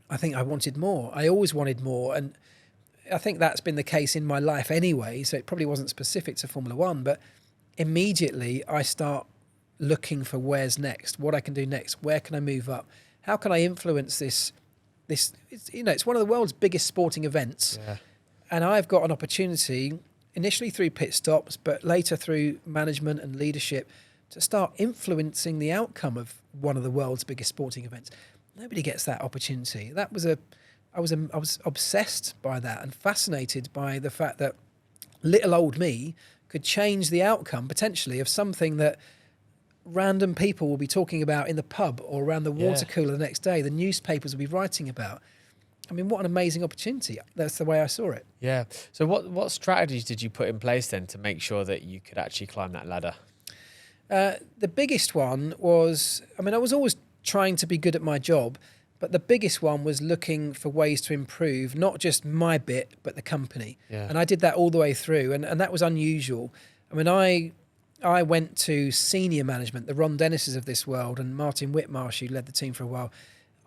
I think I wanted more. I always wanted more. And I think that's been the case in my life anyway, so it probably wasn't specific to Formula One, but immediately I start looking for where's next, what I can do next, where can I move up, how can I influence this, it's one of the world's biggest sporting events, and I've got an opportunity, initially through pit stops, but later through management and leadership, to start influencing the outcome of one of the world's biggest sporting events. Nobody gets that opportunity. I was obsessed by that and fascinated by the fact that little old me could change the outcome potentially of something that random people will be talking about in the pub or around the water cooler the next day. The newspapers will be writing about. I mean, what an amazing opportunity. That's the way I saw it. Yeah. So what strategies did you put in place then to make sure that you could actually climb that ladder? The biggest one was, I mean, I was always trying to be good at my job, but the biggest one was looking for ways to improve, not just my bit, but the company. Yeah. And I did that all the way through, and that was unusual. I mean, I went to senior management, the Ron Dennises of this world, and Martin Whitmarsh, who led the team for a while.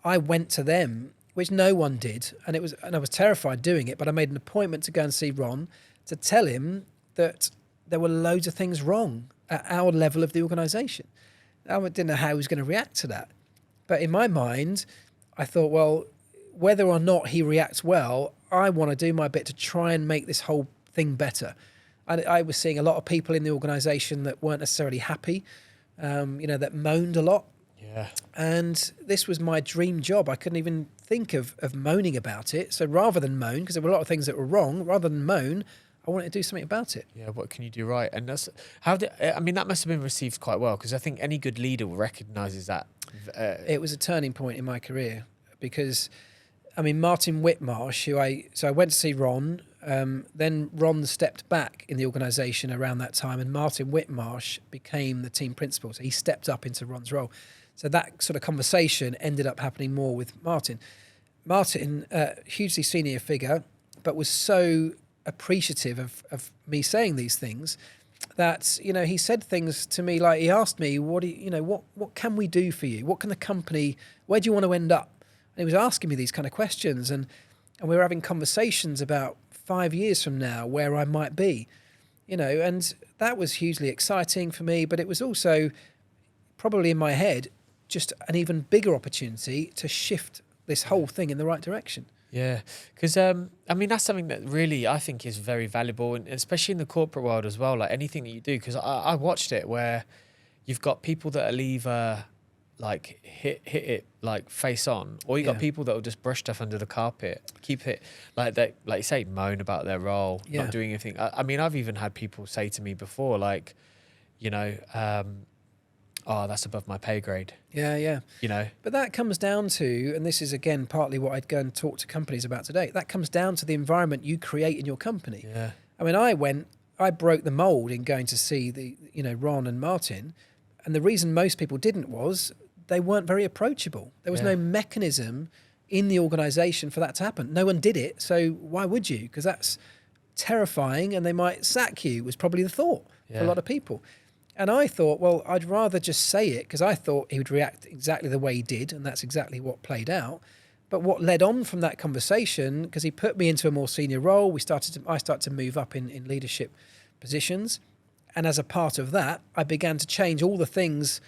I went to them, which no one did, and I was terrified doing it, but I made an appointment to go and see Ron to tell him that there were loads of things wrong at our level of the organisation. I didn't know how he was going to react to that. But in my mind, I thought, well, whether or not he reacts well, I want to do my bit to try and make this whole thing better. I was seeing a lot of people in the organisation that weren't necessarily happy, that moaned a lot. Yeah. And this was my dream job. I couldn't even think of moaning about it. So rather than moan, because there were a lot of things that were wrong, rather than moan, I wanted to do something about it. Yeah, what can you do right? And that must have been received quite well, because I think any good leader recognises that. It was a turning point in my career because, I mean, Martin Whitmarsh, so I went to see Ron, then Ron stepped back in the organisation around that time, and Martin Whitmarsh became the team principal. So he stepped up into Ron's role. So that sort of conversation ended up happening more with Martin. Martin, hugely senior figure, but was so appreciative of me saying these things that, he said things to me like, he asked me, what can we do for you? What can the company, where do you want to end up? And he was asking me these kind of questions, and we were having conversations about 5 years from now where I might be, and that was hugely exciting for me, but it was also probably in my head just an even bigger opportunity to shift this whole thing in the right direction. Yeah, because that's something that really I think is very valuable, and especially in the corporate world as well. Like anything that you do, because I watched it where you've got people that will either like hit it like face on, or you got people that will just brush stuff under the carpet, keep it like that, like you say, moan about their role, not doing anything. I mean, I've even had people say to me before, like, oh, that's above my pay grade. Yeah. But that comes down to, and this is again partly what I'd go and talk to companies about today, that comes down to the environment you create in your company. Yeah. I mean, I broke the mold in going to see Ron and Martin, and the reason most people didn't was they weren't very approachable. There was no mechanism in the organisation for that to happen. No one did it, so why would you? Because that's terrifying, and they might sack you, was probably the thought for a lot of people. And I thought, well, I'd rather just say it, because I thought he would react exactly the way he did, and that's exactly what played out. But what led on from that conversation, because he put me into a more senior role, I started to move up in leadership positions. And as a part of that, I began to change all the things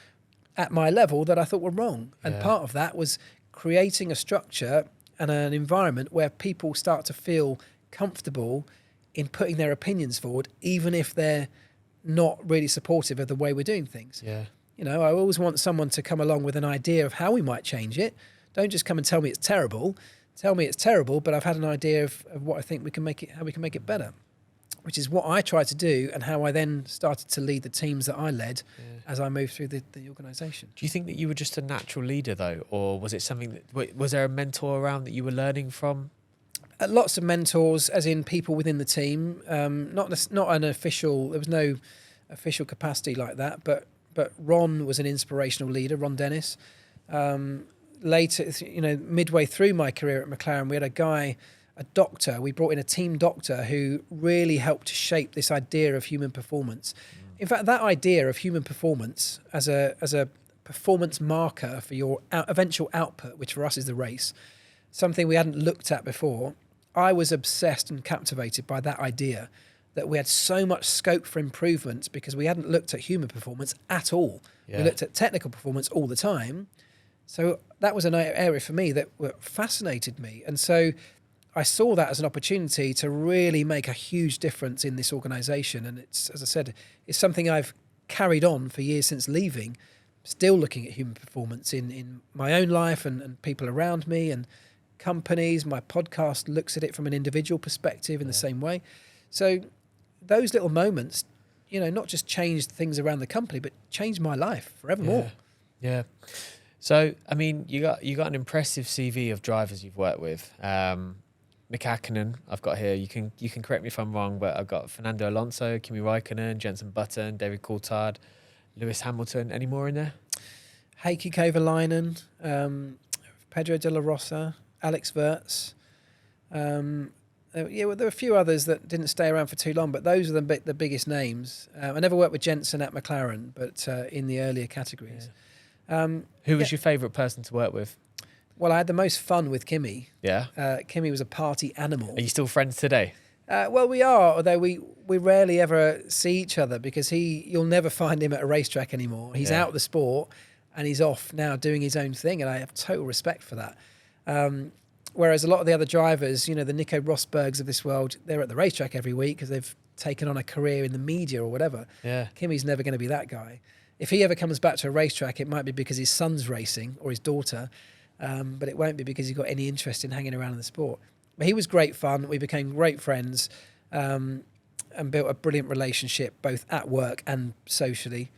at my level that I thought were wrong. And part of that was creating a structure and an environment where people start to feel comfortable in putting their opinions forward, even if they're not really supportive of the way we're doing things. Yeah. I always want someone to come along with an idea of how we might change it. Don't just come and tell me it's terrible. Tell me it's terrible, but I've had an idea of what I think how we can make it better, which is what I tried to do, and how I then started to lead the teams that I led as I moved through the organisation. Do you think that you were just a natural leader though, or was it something was there a mentor around that you were learning from? Lots of mentors, as in people within the team. Not an official. There was no official capacity like that. But Ron was an inspirational leader. Ron Dennis. Later, midway through my career at McLaren, we had a doctor. We brought in a team doctor who really helped to shape this idea of human performance. In fact, that idea of human performance as a performance marker for your eventual output, which for us is the race, something we hadn't looked at before. I was obsessed and captivated by that idea that we had so much scope for improvement because we hadn't looked at human performance at all. Yeah. We looked at technical performance all the time. So that was an area for me that fascinated me. And so I saw that as an opportunity to really make a huge difference in this organisation. And it's, as I said, it's something I've carried on for years since leaving, still looking at human performance in my own life and people around me and companies. My podcast looks at it from an individual perspective in the same way. So those little moments not just changed things around the company, but changed my life forevermore. Yeah. So, I mean, you got an impressive CV of drivers you've worked with. Mclaren, I've got here. You can correct me if I'm wrong, but I've got Fernando Alonso, Kimi Raikkonen, Jenson Button, David Coulthard, Lewis Hamilton. Any more in there? Heikki Kovalainen, Pedro de la Rosa, Alex Wirtz. Well, there were a few others that didn't stay around for too long, but those are the biggest names. I never worked with Jenson at McLaren, but in the earlier categories. Who was your favourite person to work with? Well, I had the most fun with Kimi. Yeah. Kimi was a party animal. Are you still friends today? Well, we are, although we rarely ever see each other because you'll never find him at a racetrack anymore. He's out of the sport and he's off now doing his own thing, and I have total respect for that. Whereas a lot of the other drivers, the Nico Rosbergs of this world, they're at the racetrack every week because they've taken on a career in the media or whatever. Yeah. Kimi's never going to be that guy. If he ever comes back to a racetrack, it might be because his son's racing or his daughter, but it won't be because he's got any interest in hanging around in the sport. But he was great fun. We became great friends and built a brilliant relationship both at work and socially.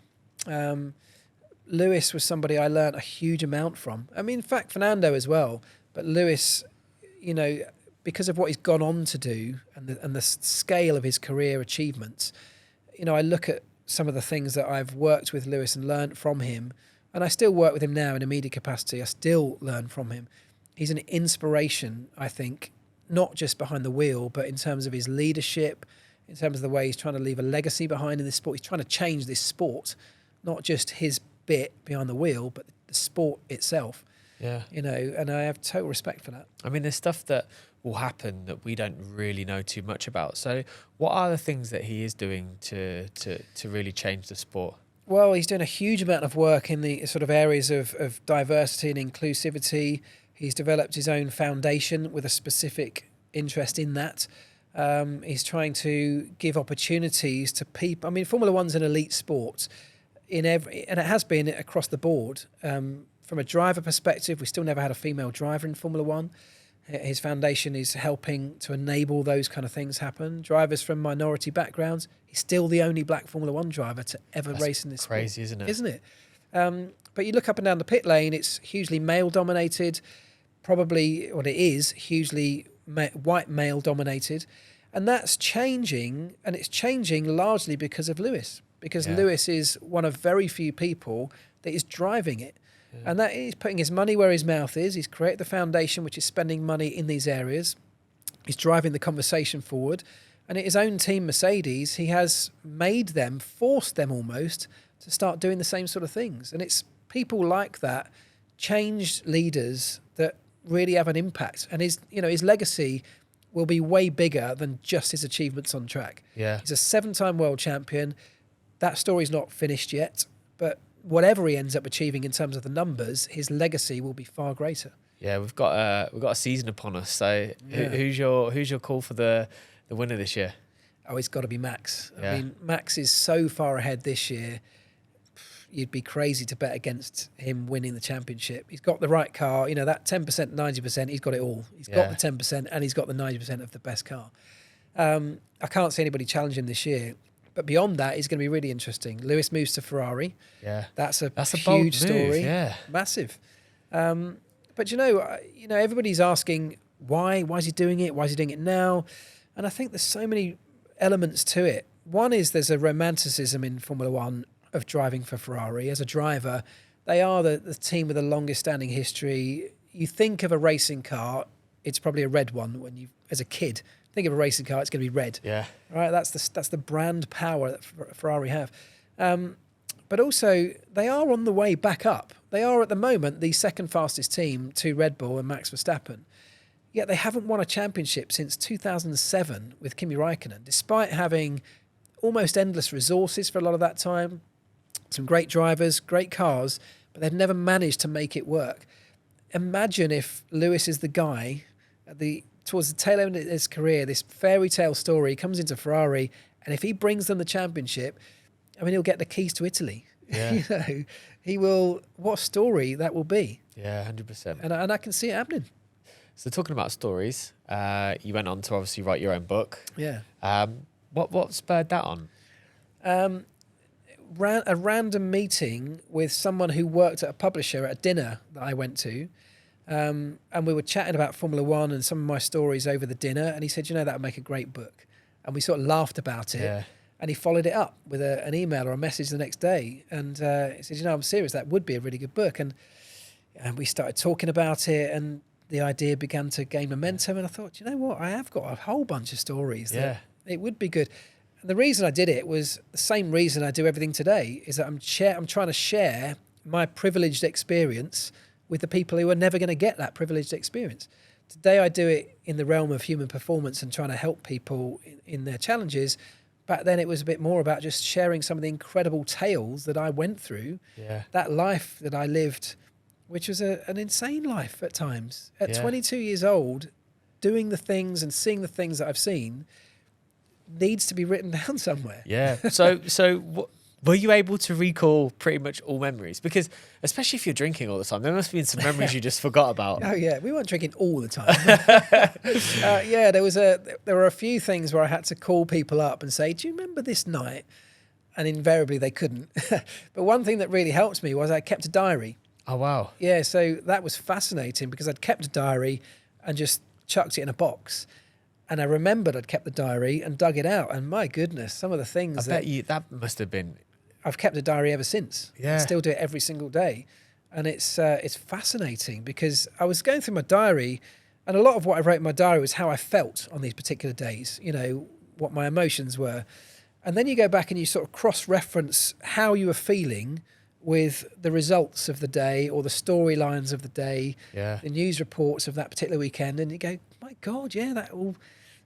Lewis was somebody I learnt a huge amount from. I mean, in fact, Fernando as well. But Lewis, because of what he's gone on to do and the scale of his career achievements, I look at some of the things that I've worked with Lewis and learnt from him, and I still work with him now in a media capacity. I still learn from him. He's an inspiration, I think, not just behind the wheel, but in terms of his leadership, in terms of the way he's trying to leave a legacy behind in this sport. He's trying to change this sport, not just his bit behind the wheel, but the sport itself. Yeah. And I have total respect for that. I mean, there's stuff that will happen that we don't really know too much about. So what are the things that he is doing to really change the sport? Well, he's doing a huge amount of work in the sort of areas of diversity and inclusivity. He's developed his own foundation with a specific interest in that. He's trying to give opportunities to people. I mean, Formula One's an elite sport and it has been across the board. From a driver perspective, we still never had a female driver in Formula One. His foundation is helping to enable those kind of things happen. Drivers from minority backgrounds, he's still the only black Formula One driver to ever race in this sport. Crazy, isn't it? Isn't it? But you look up and down the pit lane, it's hugely male-dominated. Probably, what it is, hugely white male-dominated. And that's changing, and it's changing largely because of Lewis. Because Lewis is one of very few people that is driving it. And that is putting his money where his mouth is. He's created the foundation, which is spending money in these areas. He's driving the conversation forward. And at his own team, Mercedes, he has made them, forced them almost, to start doing the same sort of things. And it's people like that, changed leaders that really have an impact. And his legacy will be way bigger than just his achievements on track. Yeah. He's a 7-time world champion. That story's not finished yet, but whatever he ends up achieving in terms of the numbers, his legacy will be far greater. Yeah, we've got a season upon us. So who's your call for the winner this year? Oh, it's got to be Max. Yeah. I mean, Max is so far ahead this year. You'd be crazy to bet against him winning the championship. He's got the right car. That 10%, 90%, he's got it all. He's got the 10% and he's got the 90% of the best car. I can't see anybody challenge him this year. But beyond that, it's going to be really interesting. Lewis moves to Ferrari. Yeah, that's a huge bold story. Move, yeah, massive. But everybody's asking why? Why is he doing it? Why is he doing it now? And I think there's so many elements to it. One is there's a romanticism in Formula One of driving for Ferrari. As a driver, they are the team with the longest standing history. You think of a racing car, it's probably a red one. When you, as a kid, think of a racing car, it's going to be red. Yeah. Right. That's the brand power that Ferrari have. But also, they are on the way back up. They are at the moment the second fastest team to Red Bull and Max Verstappen. Yet they haven't won a championship since 2007 with Kimi Raikkonen, despite having almost endless resources for a lot of that time. Some great drivers, great cars, but they've never managed to make it work. Imagine if Lewis is the guy towards the tail end of his career, this fairy tale story comes into Ferrari, and if he brings them the championship, I mean, he'll get the keys to Italy. Yeah. He will. What a story that will be. Yeah, 100%. And I can see it happening. So talking about stories, you went on to obviously write your own book. Yeah. What spurred that on? A random meeting with someone who worked at a publisher at a dinner that I went to. And we were chatting about Formula One and some of my stories over the dinner. And he said, that would make a great book. And we sort of laughed about it. Yeah. And he followed it up with an email or a message the next day. And he said, I'm serious, that would be a really good book. And we started talking about it, and the idea began to gain momentum. And I thought, you know what, I have got a whole bunch of stories that it would be good. And the reason I did it was the same reason I do everything today, is that I'm trying to share my privileged experience with the people who are never going to get that privileged experience. Today I do it in the realm of human performance and trying to help people in their challenges. Back then it was a bit more about just sharing some of the incredible tales that I went through, that life that I lived, which was an insane life at times. At 22 years old, doing the things and seeing the things that I've seen needs to be written down somewhere. Yeah. So were you able to recall pretty much all memories? Because especially if you're drinking all the time, there must have been some memories you just forgot about. Oh yeah, we weren't drinking all the time. There were a few things where I had to call people up and say, "Do you remember this night?" And invariably they couldn't. But one thing that really helped me was I kept a diary. Oh wow. Yeah, so that was fascinating because I'd kept a diary and just chucked it in a box. And I remembered I'd kept the diary and dug it out. And my goodness, some of the things that must have been. I've kept a diary ever since. Yeah. I still do it every single day. And it's fascinating because I was going through my diary, and a lot of what I wrote in my diary was how I felt on these particular days, what my emotions were. And then you go back and you sort of cross-reference how you were feeling with the results of the day or the storylines of the day, the news reports of that particular weekend. And you go, my God, that all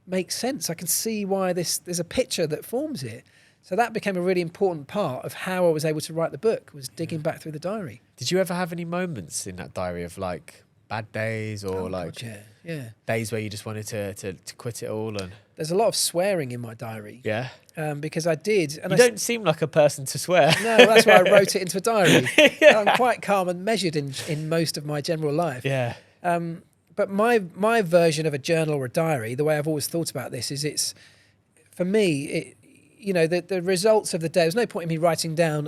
makes sense. I can see why there's a picture that forms it. So that became a really important part of how I was able to write the book, was digging back through the diary. Did you ever have any moments in that diary of like bad days or days where you just wanted to quit it all? And there's a lot of swearing in my diary. Yeah. Because I did. And you don't seem like a person to swear. No, that's why I wrote it into a diary. I'm quite calm and measured in most of my general life. Yeah. But my version of a journal or a diary, the way I've always thought about this is for me, the results of the day, there's no point in me writing down,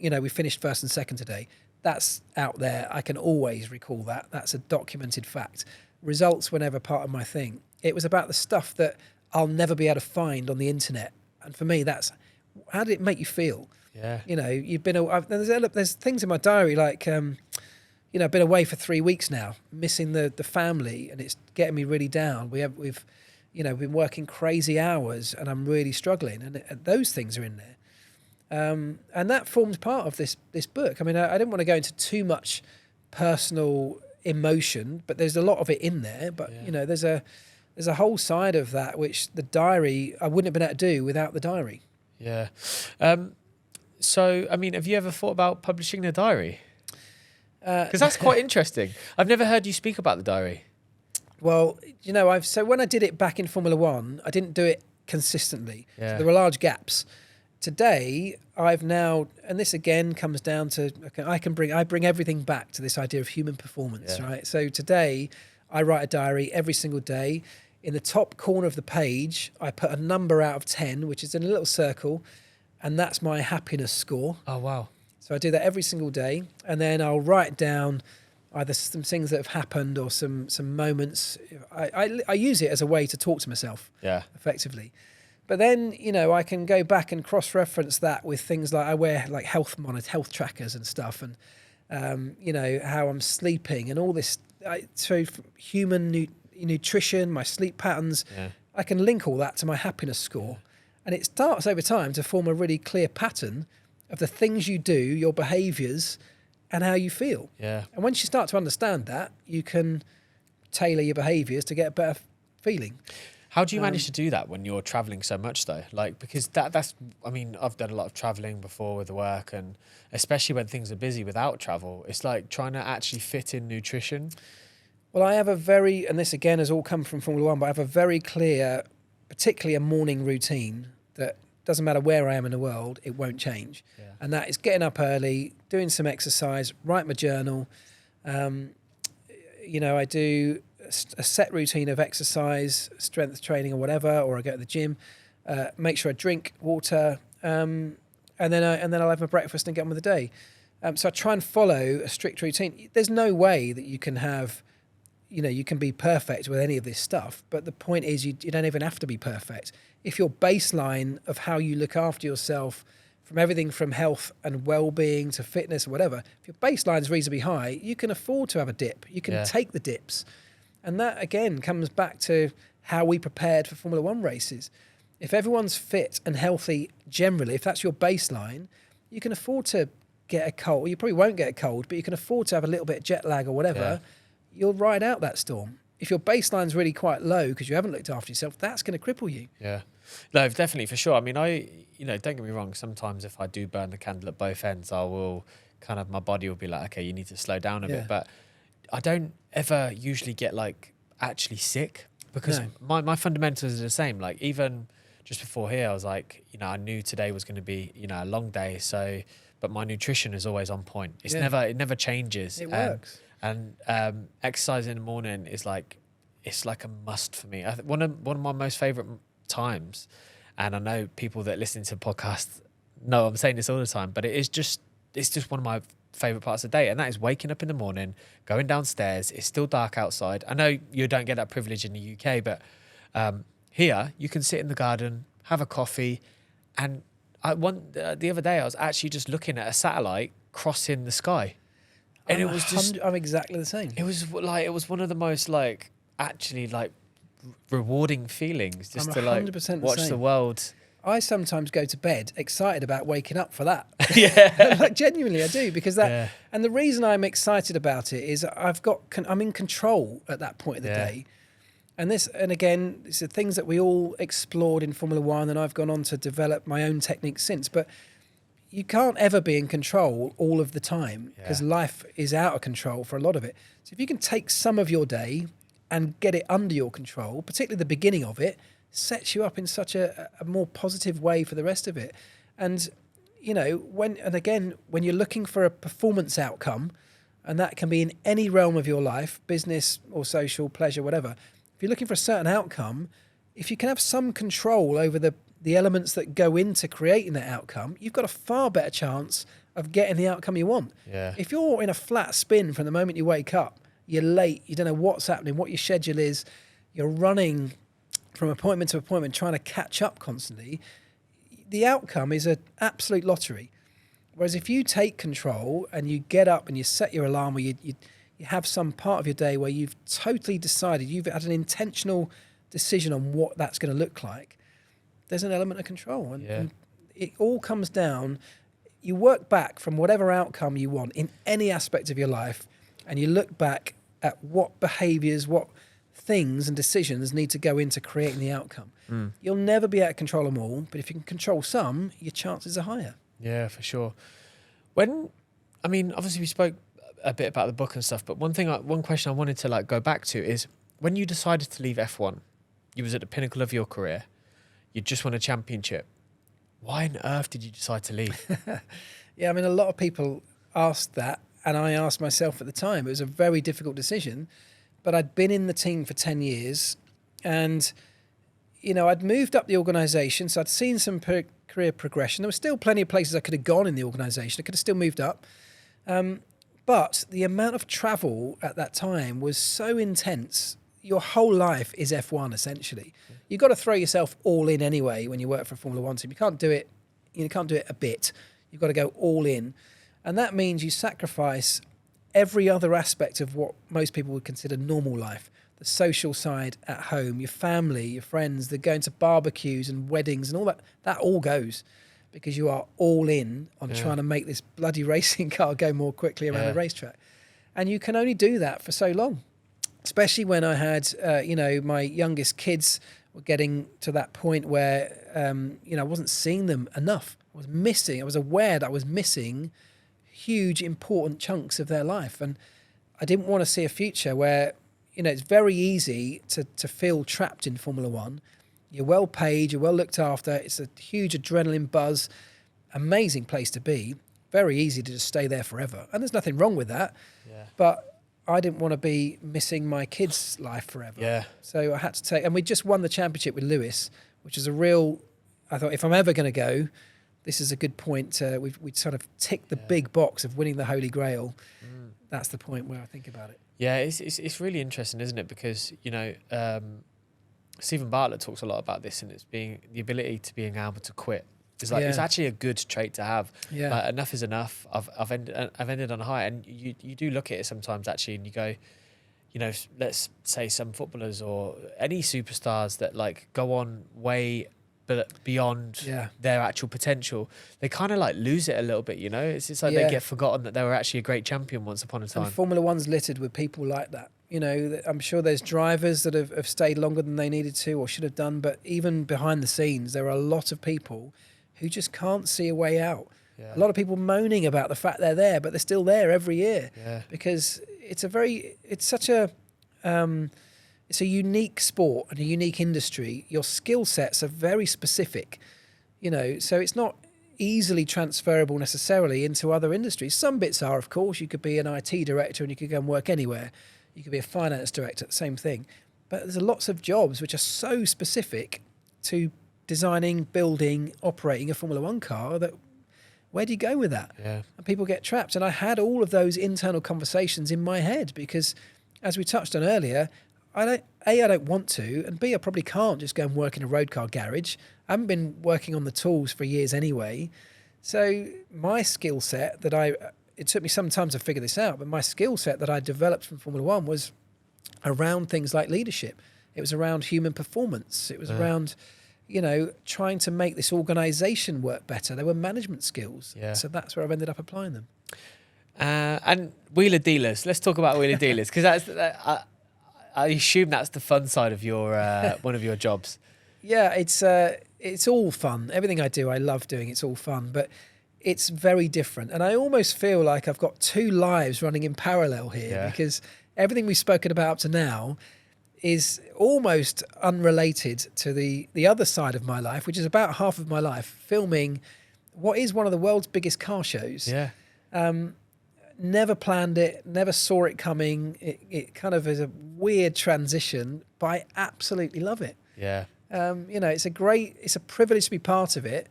we finished first and second today. That's out there. I can always recall that. That's a documented fact. Results were never part of my thing. It was about the stuff that I'll never be able to find on the internet. And for me, that's, how did it make you feel? Yeah. You've been, there's things in my diary like, I've been away for 3 weeks now, missing the family, and it's getting me really down. We've been working crazy hours, and I'm really struggling, and those things are in there. And that forms part of this book. I mean, I didn't want to go into too much personal emotion, but there's a lot of it in there. But there's a whole side of that which the diary I wouldn't have been able to do without the diary. Yeah. So, I mean, have you ever thought about publishing a diary? Because that's quite interesting. I've never heard you speak about the diary. Well, so when I did it back in Formula One, I didn't do it consistently. Yeah. So there were large gaps. Today, I've now, and this again comes down to, I bring everything back to this idea of human performance, right? So today, I write a diary every single day. In the top corner of the page, I put a number out of 10, which is in a little circle, and that's my happiness score. Oh, wow. So I do that every single day, and then I'll write down either some things that have happened or some moments. I use it as a way to talk to myself, effectively. But then, I can go back and cross-reference that with things like I wear like health trackers and stuff, and how I'm sleeping and all this. So human nutrition, my sleep patterns, I can link all that to my happiness score, and it starts over time to form a really clear pattern of the things you do, your behaviours, and how you feel. Yeah. And once you start to understand that, you can tailor your behaviours to get a better feeling. How do you manage to do that when you're traveling so much though? Like, because that's, I mean, I've done a lot of traveling before with the work, and especially when things are busy without travel, it's like trying to actually fit in nutrition. Well, I have and this again has all come from Formula One, but I have a very clear, particularly a morning routine that doesn't matter where I am in the world, it won't change. Yeah. And that is getting up early, doing some exercise, write my journal. I do a set routine of exercise, strength training or whatever, or I go to the gym, make sure I drink water, and then I'll have my breakfast and get on with the day. So I try and follow a strict routine. There's no way that you can have, you can be perfect with any of this stuff. But the point is, you don't even have to be perfect. If your baseline of how you look after yourself, from everything from health and well-being to fitness or whatever, if your baseline is reasonably high, you can afford to have a dip. You can take the dips. And that, again, comes back to how we prepared for Formula One races. If everyone's fit and healthy generally, if that's your baseline, you can afford to get a cold. You probably won't get a cold, but you can afford to have a little bit of jet lag or whatever. Yeah. You'll ride out that storm. If your baseline's really quite low because you haven't looked after yourself, that's going to cripple you. Yeah. No, definitely, for sure. I mean, don't get me wrong. Sometimes if I do burn the candle at both ends, I will my body will be like, okay, you need to slow down a bit. But I don't ever usually get actually sick because my fundamentals are the same. Like even just before here, I was like, I knew today was going to be, a long day. So, but my nutrition is always on point. It never changes. It works. And exercise in the morning is it's like a must for me. One of my most favorite times, and I know people that listen to podcasts know I'm saying this all the time, but it's just one of my favorite parts of the day, and that is waking up in the morning, going downstairs. It's still dark outside. I know you don't get that privilege in the UK, but here you can sit in the garden, have a coffee, and the other day I was actually just looking at a satellite crossing the sky, and I'm exactly the same. It was one of the most rewarding feelings just to watch the world. I sometimes go to bed excited about waking up for that. Yeah. Genuinely I do, because and the reason I'm excited about it is I'm in control at that point of the day. And again, it's the things that we all explored in Formula One, and I've gone on to develop my own techniques since, but you can't ever be in control all of the time because life is out of control for a lot of it. So if you can take some of your day and get it under your control, particularly the beginning of it, sets you up in such a more positive way for the rest of it. And, when you're looking for a performance outcome, and that can be in any realm of your life, business or social, pleasure, whatever, if you're looking for a certain outcome, if you can have some control over the elements that go into creating that outcome, you've got a far better chance of getting the outcome you want. Yeah. If you're in a flat spin from the moment you wake up, you're late, you don't know what's happening, what your schedule is, you're running from appointment to appointment, trying to catch up constantly, the outcome is an absolute lottery. Whereas if you take control and you get up and you set your alarm, or you have some part of your day where you've totally decided, you've had an intentional decision on what that's going to look like, there's an element of control. And it all comes down, you work back from whatever outcome you want in any aspect of your life, and you look back at what behaviours, what things and decisions need to go into creating the outcome. You'll never be out of control of them all, but if you can control some, your chances are higher. Yeah, for sure. Obviously we spoke a bit about the book and stuff, but one question I wanted to go back to is, when you decided to leave F1, you was at the pinnacle of your career, you just won a championship. Why on earth did you decide to leave? A lot of people asked that, and I asked myself at the time. It was a very difficult decision, but I'd been in the team for 10 years, and I'd moved up the organisation, so I'd seen some career progression. There were still plenty of places I could have gone in the organisation. I could have still moved up. But the amount of travel at that time was so intense. Your whole life is F1, essentially. You've got to throw yourself all in anyway when you work for a Formula One team. You can't do it a bit. You've got to go all in. And that means you sacrifice every other aspect of what most people would consider normal life. The social side at home, your family, your friends, the going to barbecues and weddings and all that. That all goes because you are all in on trying to make this bloody racing car go more quickly around the racetrack. And you can only do that for so long, especially when I had, my youngest kids were getting to that point where, I wasn't seeing them enough. I was aware that I was missing huge, important chunks of their life. And I didn't want to see a future where, it's very easy to feel trapped in Formula One. You're well paid, you're well looked after. It's a huge adrenaline buzz, amazing place to be. Very easy to just stay there forever. And there's nothing wrong with that. Yeah. But I didn't want to be missing my kids' life forever. Yeah. So I had to and we just won the championship with Lewis, which is I thought if I'm ever going to go, this is a good point. We sort of tick the big box of winning the Holy Grail. That's the point where I think about it. Yeah, it's really interesting, isn't it? Because, you know, Stephen Bartlett talks a lot about this, and it's being the ability to being able to quit. It's like it's actually a good trait to have. Yeah. Like, enough is enough. I've ended on a high, and you do look at it sometimes actually, and you go, you know, let's say some footballers or any superstars that like go on way beyond their actual potential, they kind of like lose it a little bit, you know. It's like they get forgotten that they were actually a great champion once upon a time. And Formula One's littered with people like that. You know, I'm sure there's drivers that have stayed longer than they needed to or should have done, but even behind the scenes, there are a lot of people who just can't see a way out. Yeah. A lot of people moaning about the fact they're there, but they're still there every year because it's a unique sport and a unique industry. Your skill sets are very specific, you know, so it's not easily transferable necessarily into other industries. Some bits are, of course. You could be an IT director and you could go and work anywhere. You could be a finance director, same thing. But there's lots of jobs which are so specific to designing, building, operating a Formula One car that where do you go with that? Yeah. And people get trapped. And I had all of those internal conversations in my head because, as we touched on earlier, I don't want to, and B, I probably can't just go and work in a road car garage. I haven't been working on the tools for years anyway. So my skill set it took me some time to figure this out, but my skill set that I developed from Formula One was around things like leadership. It was around human performance. It was around, you know, trying to make this organisation work better. There were management skills. Yeah. So that's where I've ended up applying them. And wheeler dealers. Let's talk about wheeler dealers because I assume that's the fun side of your one of your jobs. Yeah, it's all fun. Everything I do, I love doing. It's all fun, but it's very different. And I almost feel like I've got two lives running in parallel here because everything we've spoken about up to now is almost unrelated to the other side of my life, which is about half of my life, filming what is one of the world's biggest car shows. Yeah. Never planned it, never saw it coming. It kind of is a weird transition, but I absolutely love it. Yeah. You know, it's a privilege to be part of it.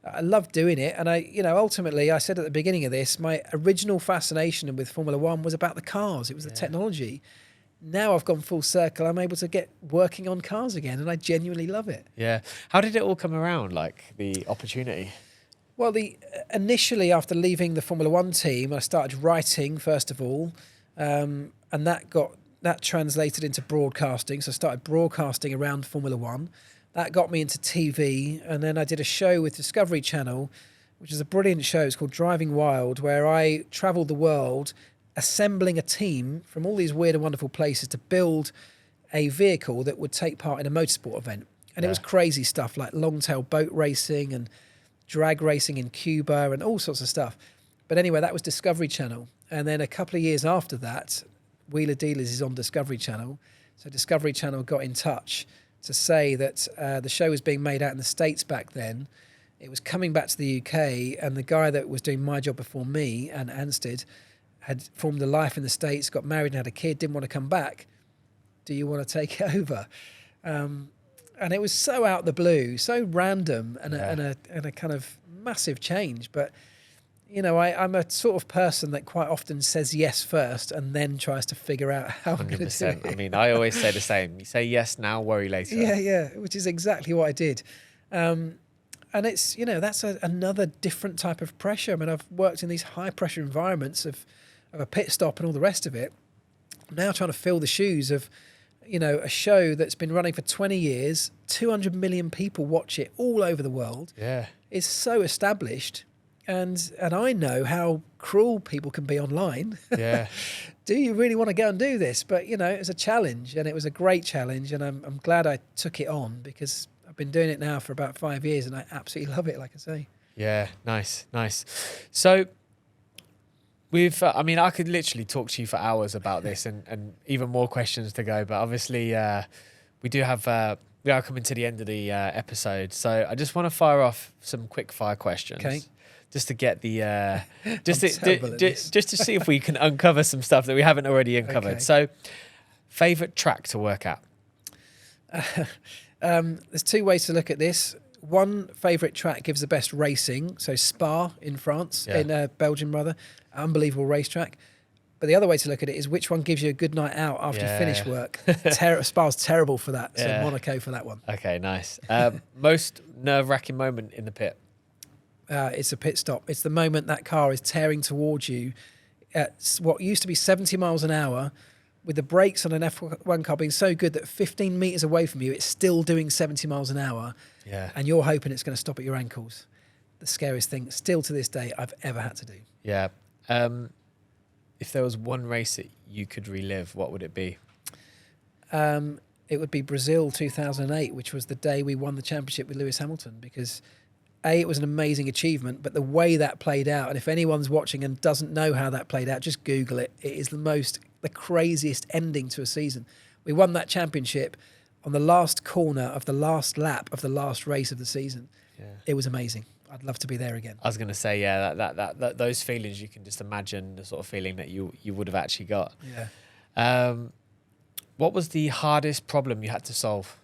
I love doing it. And ultimately I said at the beginning of this, my original fascination with Formula One was about the cars. It was the technology. Now I've gone full circle. I'm able to get working on cars again and I genuinely love it. Yeah. How did it all come around, like the opportunity? Well, initially after leaving the Formula One team, I started writing first of all, and that translated into broadcasting. So I started broadcasting around Formula One. That got me into TV, and then I did a show with Discovery Channel, which is a brilliant show. It's called Driving Wild, where I travelled the world assembling a team from all these weird and wonderful places to build a vehicle that would take part in a motorsport event. And it was crazy stuff like long-tail boat racing and drag racing in Cuba and all sorts of stuff. But anyway, that was Discovery Channel. And then a couple of years after that, Wheeler Dealers is on Discovery Channel. So Discovery Channel got in touch to say that the show was being made out in the States back then. It was coming back to the UK, and the guy that was doing my job before me, Ant Anstead, had formed a life in the States, got married and had a kid, didn't want to come back. Do you want to take it over? And it was so out of the blue, so random, and a kind of massive change. But, you know, I'm a sort of person that quite often says yes first and then tries to figure out how I'm going to do it. I mean, I always say the same. You say yes now, worry later. Yeah, which is exactly what I did. And it's, you know, that's another different type of pressure. I mean, I've worked in these high-pressure environments of a pit stop and all the rest of it. I'm now trying to fill the shoes of, you know, a show that's been running for 20 years, 200 million people watch it all over the world. Yeah. It's so established. And I know how cruel people can be online. Yeah. Do you really want to go and do this? But, you know, it was a challenge, and it was a great challenge. And I'm glad I took it on because I've been doing it now for about 5 years and I absolutely love it, like I say. Yeah, nice. So I mean, I could literally talk to you for hours about this and even more questions to go. But obviously, we are coming to the end of the episode. So I just want to fire off some quick fire questions. Okay. Just to get the just to see if we can uncover some stuff that we haven't already uncovered. Okay. So, favorite track to work at? There's two ways to look at this. one favourite track gives the best racing, so Spa in France, in Belgium rather, unbelievable racetrack. But the other way to look at it is which one gives you a good night out after you finish work. Spa's terrible for that, so Monaco for that one. Okay, nice. Most nerve-wracking moment in the pit? It's a pit stop. It's the moment that car is tearing towards you at what used to be 70 miles an hour, with the brakes on an F1 car being so good that 15 metres away from you, it's still doing 70 miles an hour. Yeah. And you're hoping it's going to stop at your ankles. The scariest thing, still to this day, I've ever had to do. Yeah. If there was one race that you could relive, what would it be? It would be Brazil 2008, which was the day we won the championship with Lewis Hamilton, because it was an amazing achievement, but the way that played out, and if anyone's watching and doesn't know how that played out, just Google it. It is the craziest ending to a season. We won that championship on the last corner of the last lap of the last race of the season. Yeah. It was amazing. I'd love to be there again. I was going to say, that those feelings, you can just imagine the sort of feeling that you would have actually got. Yeah. What was the hardest problem you had to solve?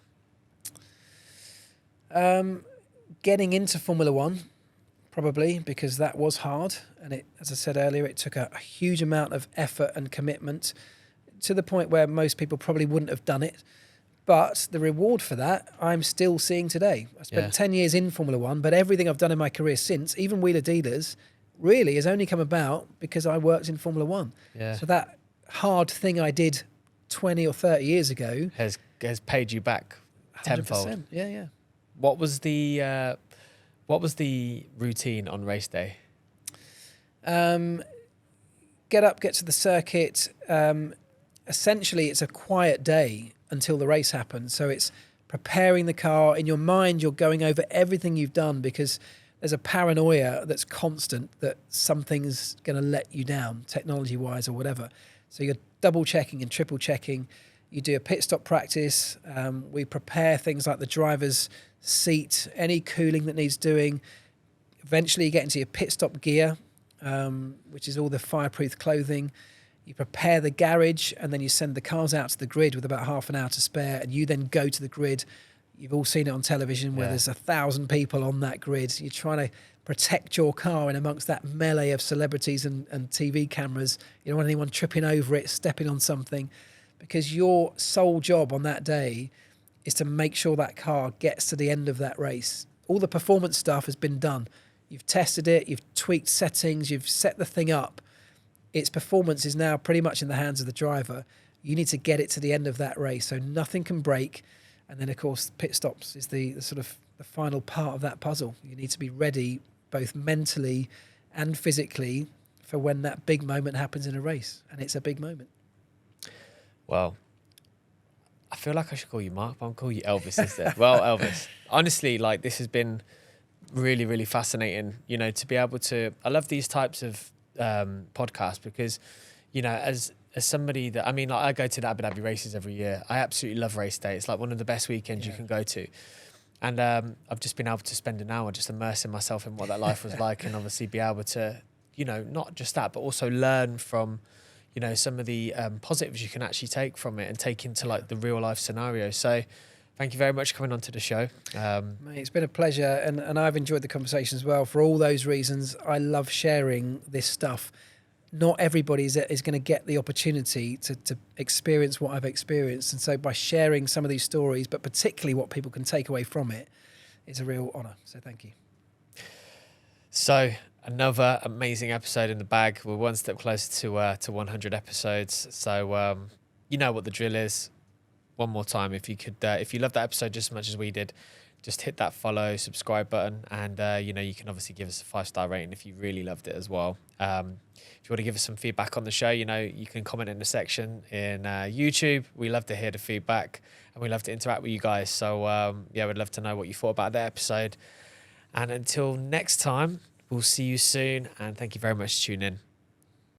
Getting into Formula One, probably, because that was hard. And it, as I said earlier, it took a huge amount of effort and commitment to the point where most people probably wouldn't have done it. But the reward for that, I'm still seeing today. I spent 10 years in Formula One, but everything I've done in my career since, even Wheeler Dealers, really has only come about because I worked in Formula One. Yeah. So that hard thing I did 20 or 30 years ago has paid you back tenfold. 100%. Yeah. What was the routine on race day? Get up, get to the circuit. Essentially, it's a quiet day until the race happens. So it's preparing the car. In your mind, you're going over everything you've done because there's a paranoia that's constant that something's going to let you down, technology-wise or whatever. So you're double-checking and triple-checking. You do a pit stop practice. We prepare things like the driver's seat, any cooling that needs doing. Eventually, you get into your pit stop gear, which is all the fireproof clothing. You prepare the garage, and then you send the cars out to the grid with about half an hour to spare, and you then go to the grid. You've all seen it on television where there's 1,000 people on that grid. You're trying to protect your car in amongst that melee of celebrities and TV cameras. You don't want anyone tripping over it, stepping on something, because your sole job on that day is to make sure that car gets to the end of that race. All the performance stuff has been done. You've tested it, you've tweaked settings, you've set the thing up. Its performance is now pretty much in the hands of the driver. You need to get it to the end of that race, so nothing can break. And then, of course, pit stops is the sort of the final part of that puzzle. You need to be ready both mentally and physically for when that big moment happens in a race. And it's a big moment. Well, I feel like I should call you Mark, but I'll call you Elvis instead. Well, Elvis, honestly, like, this has been really, really fascinating, to be able to... I love these types of podcasts because, as somebody that... I go to the Abu Dhabi races every year. I absolutely love race day. It's like one of the best weekends you can go to. And I've just been able to spend an hour just immersing myself in what that life was like, and obviously be able to, not just that, but also learn from... some of the positives you can actually take from it and take into like the real life scenario. So thank you very much for coming on to the show. Mate, it's been a pleasure, and I've enjoyed the conversation as well. For all those reasons, I love sharing this stuff. Not everybody is going to get the opportunity to experience what I've experienced. And so by sharing some of these stories, but particularly what people can take away from it, is a real honour. So thank you. So... another amazing episode in the bag. We're one step closer to 100 episodes. So you know what the drill is. One more time, if you could, if you loved that episode just as much as we did, just hit that follow, subscribe button, and you can obviously give us a 5-star rating if you really loved it as well. If you want to give us some feedback on the show, you can comment in the section in YouTube. We love to hear the feedback, and we love to interact with you guys. So we'd love to know what you thought about that episode. And until next time, we'll see you soon, and thank you very much for tuning in.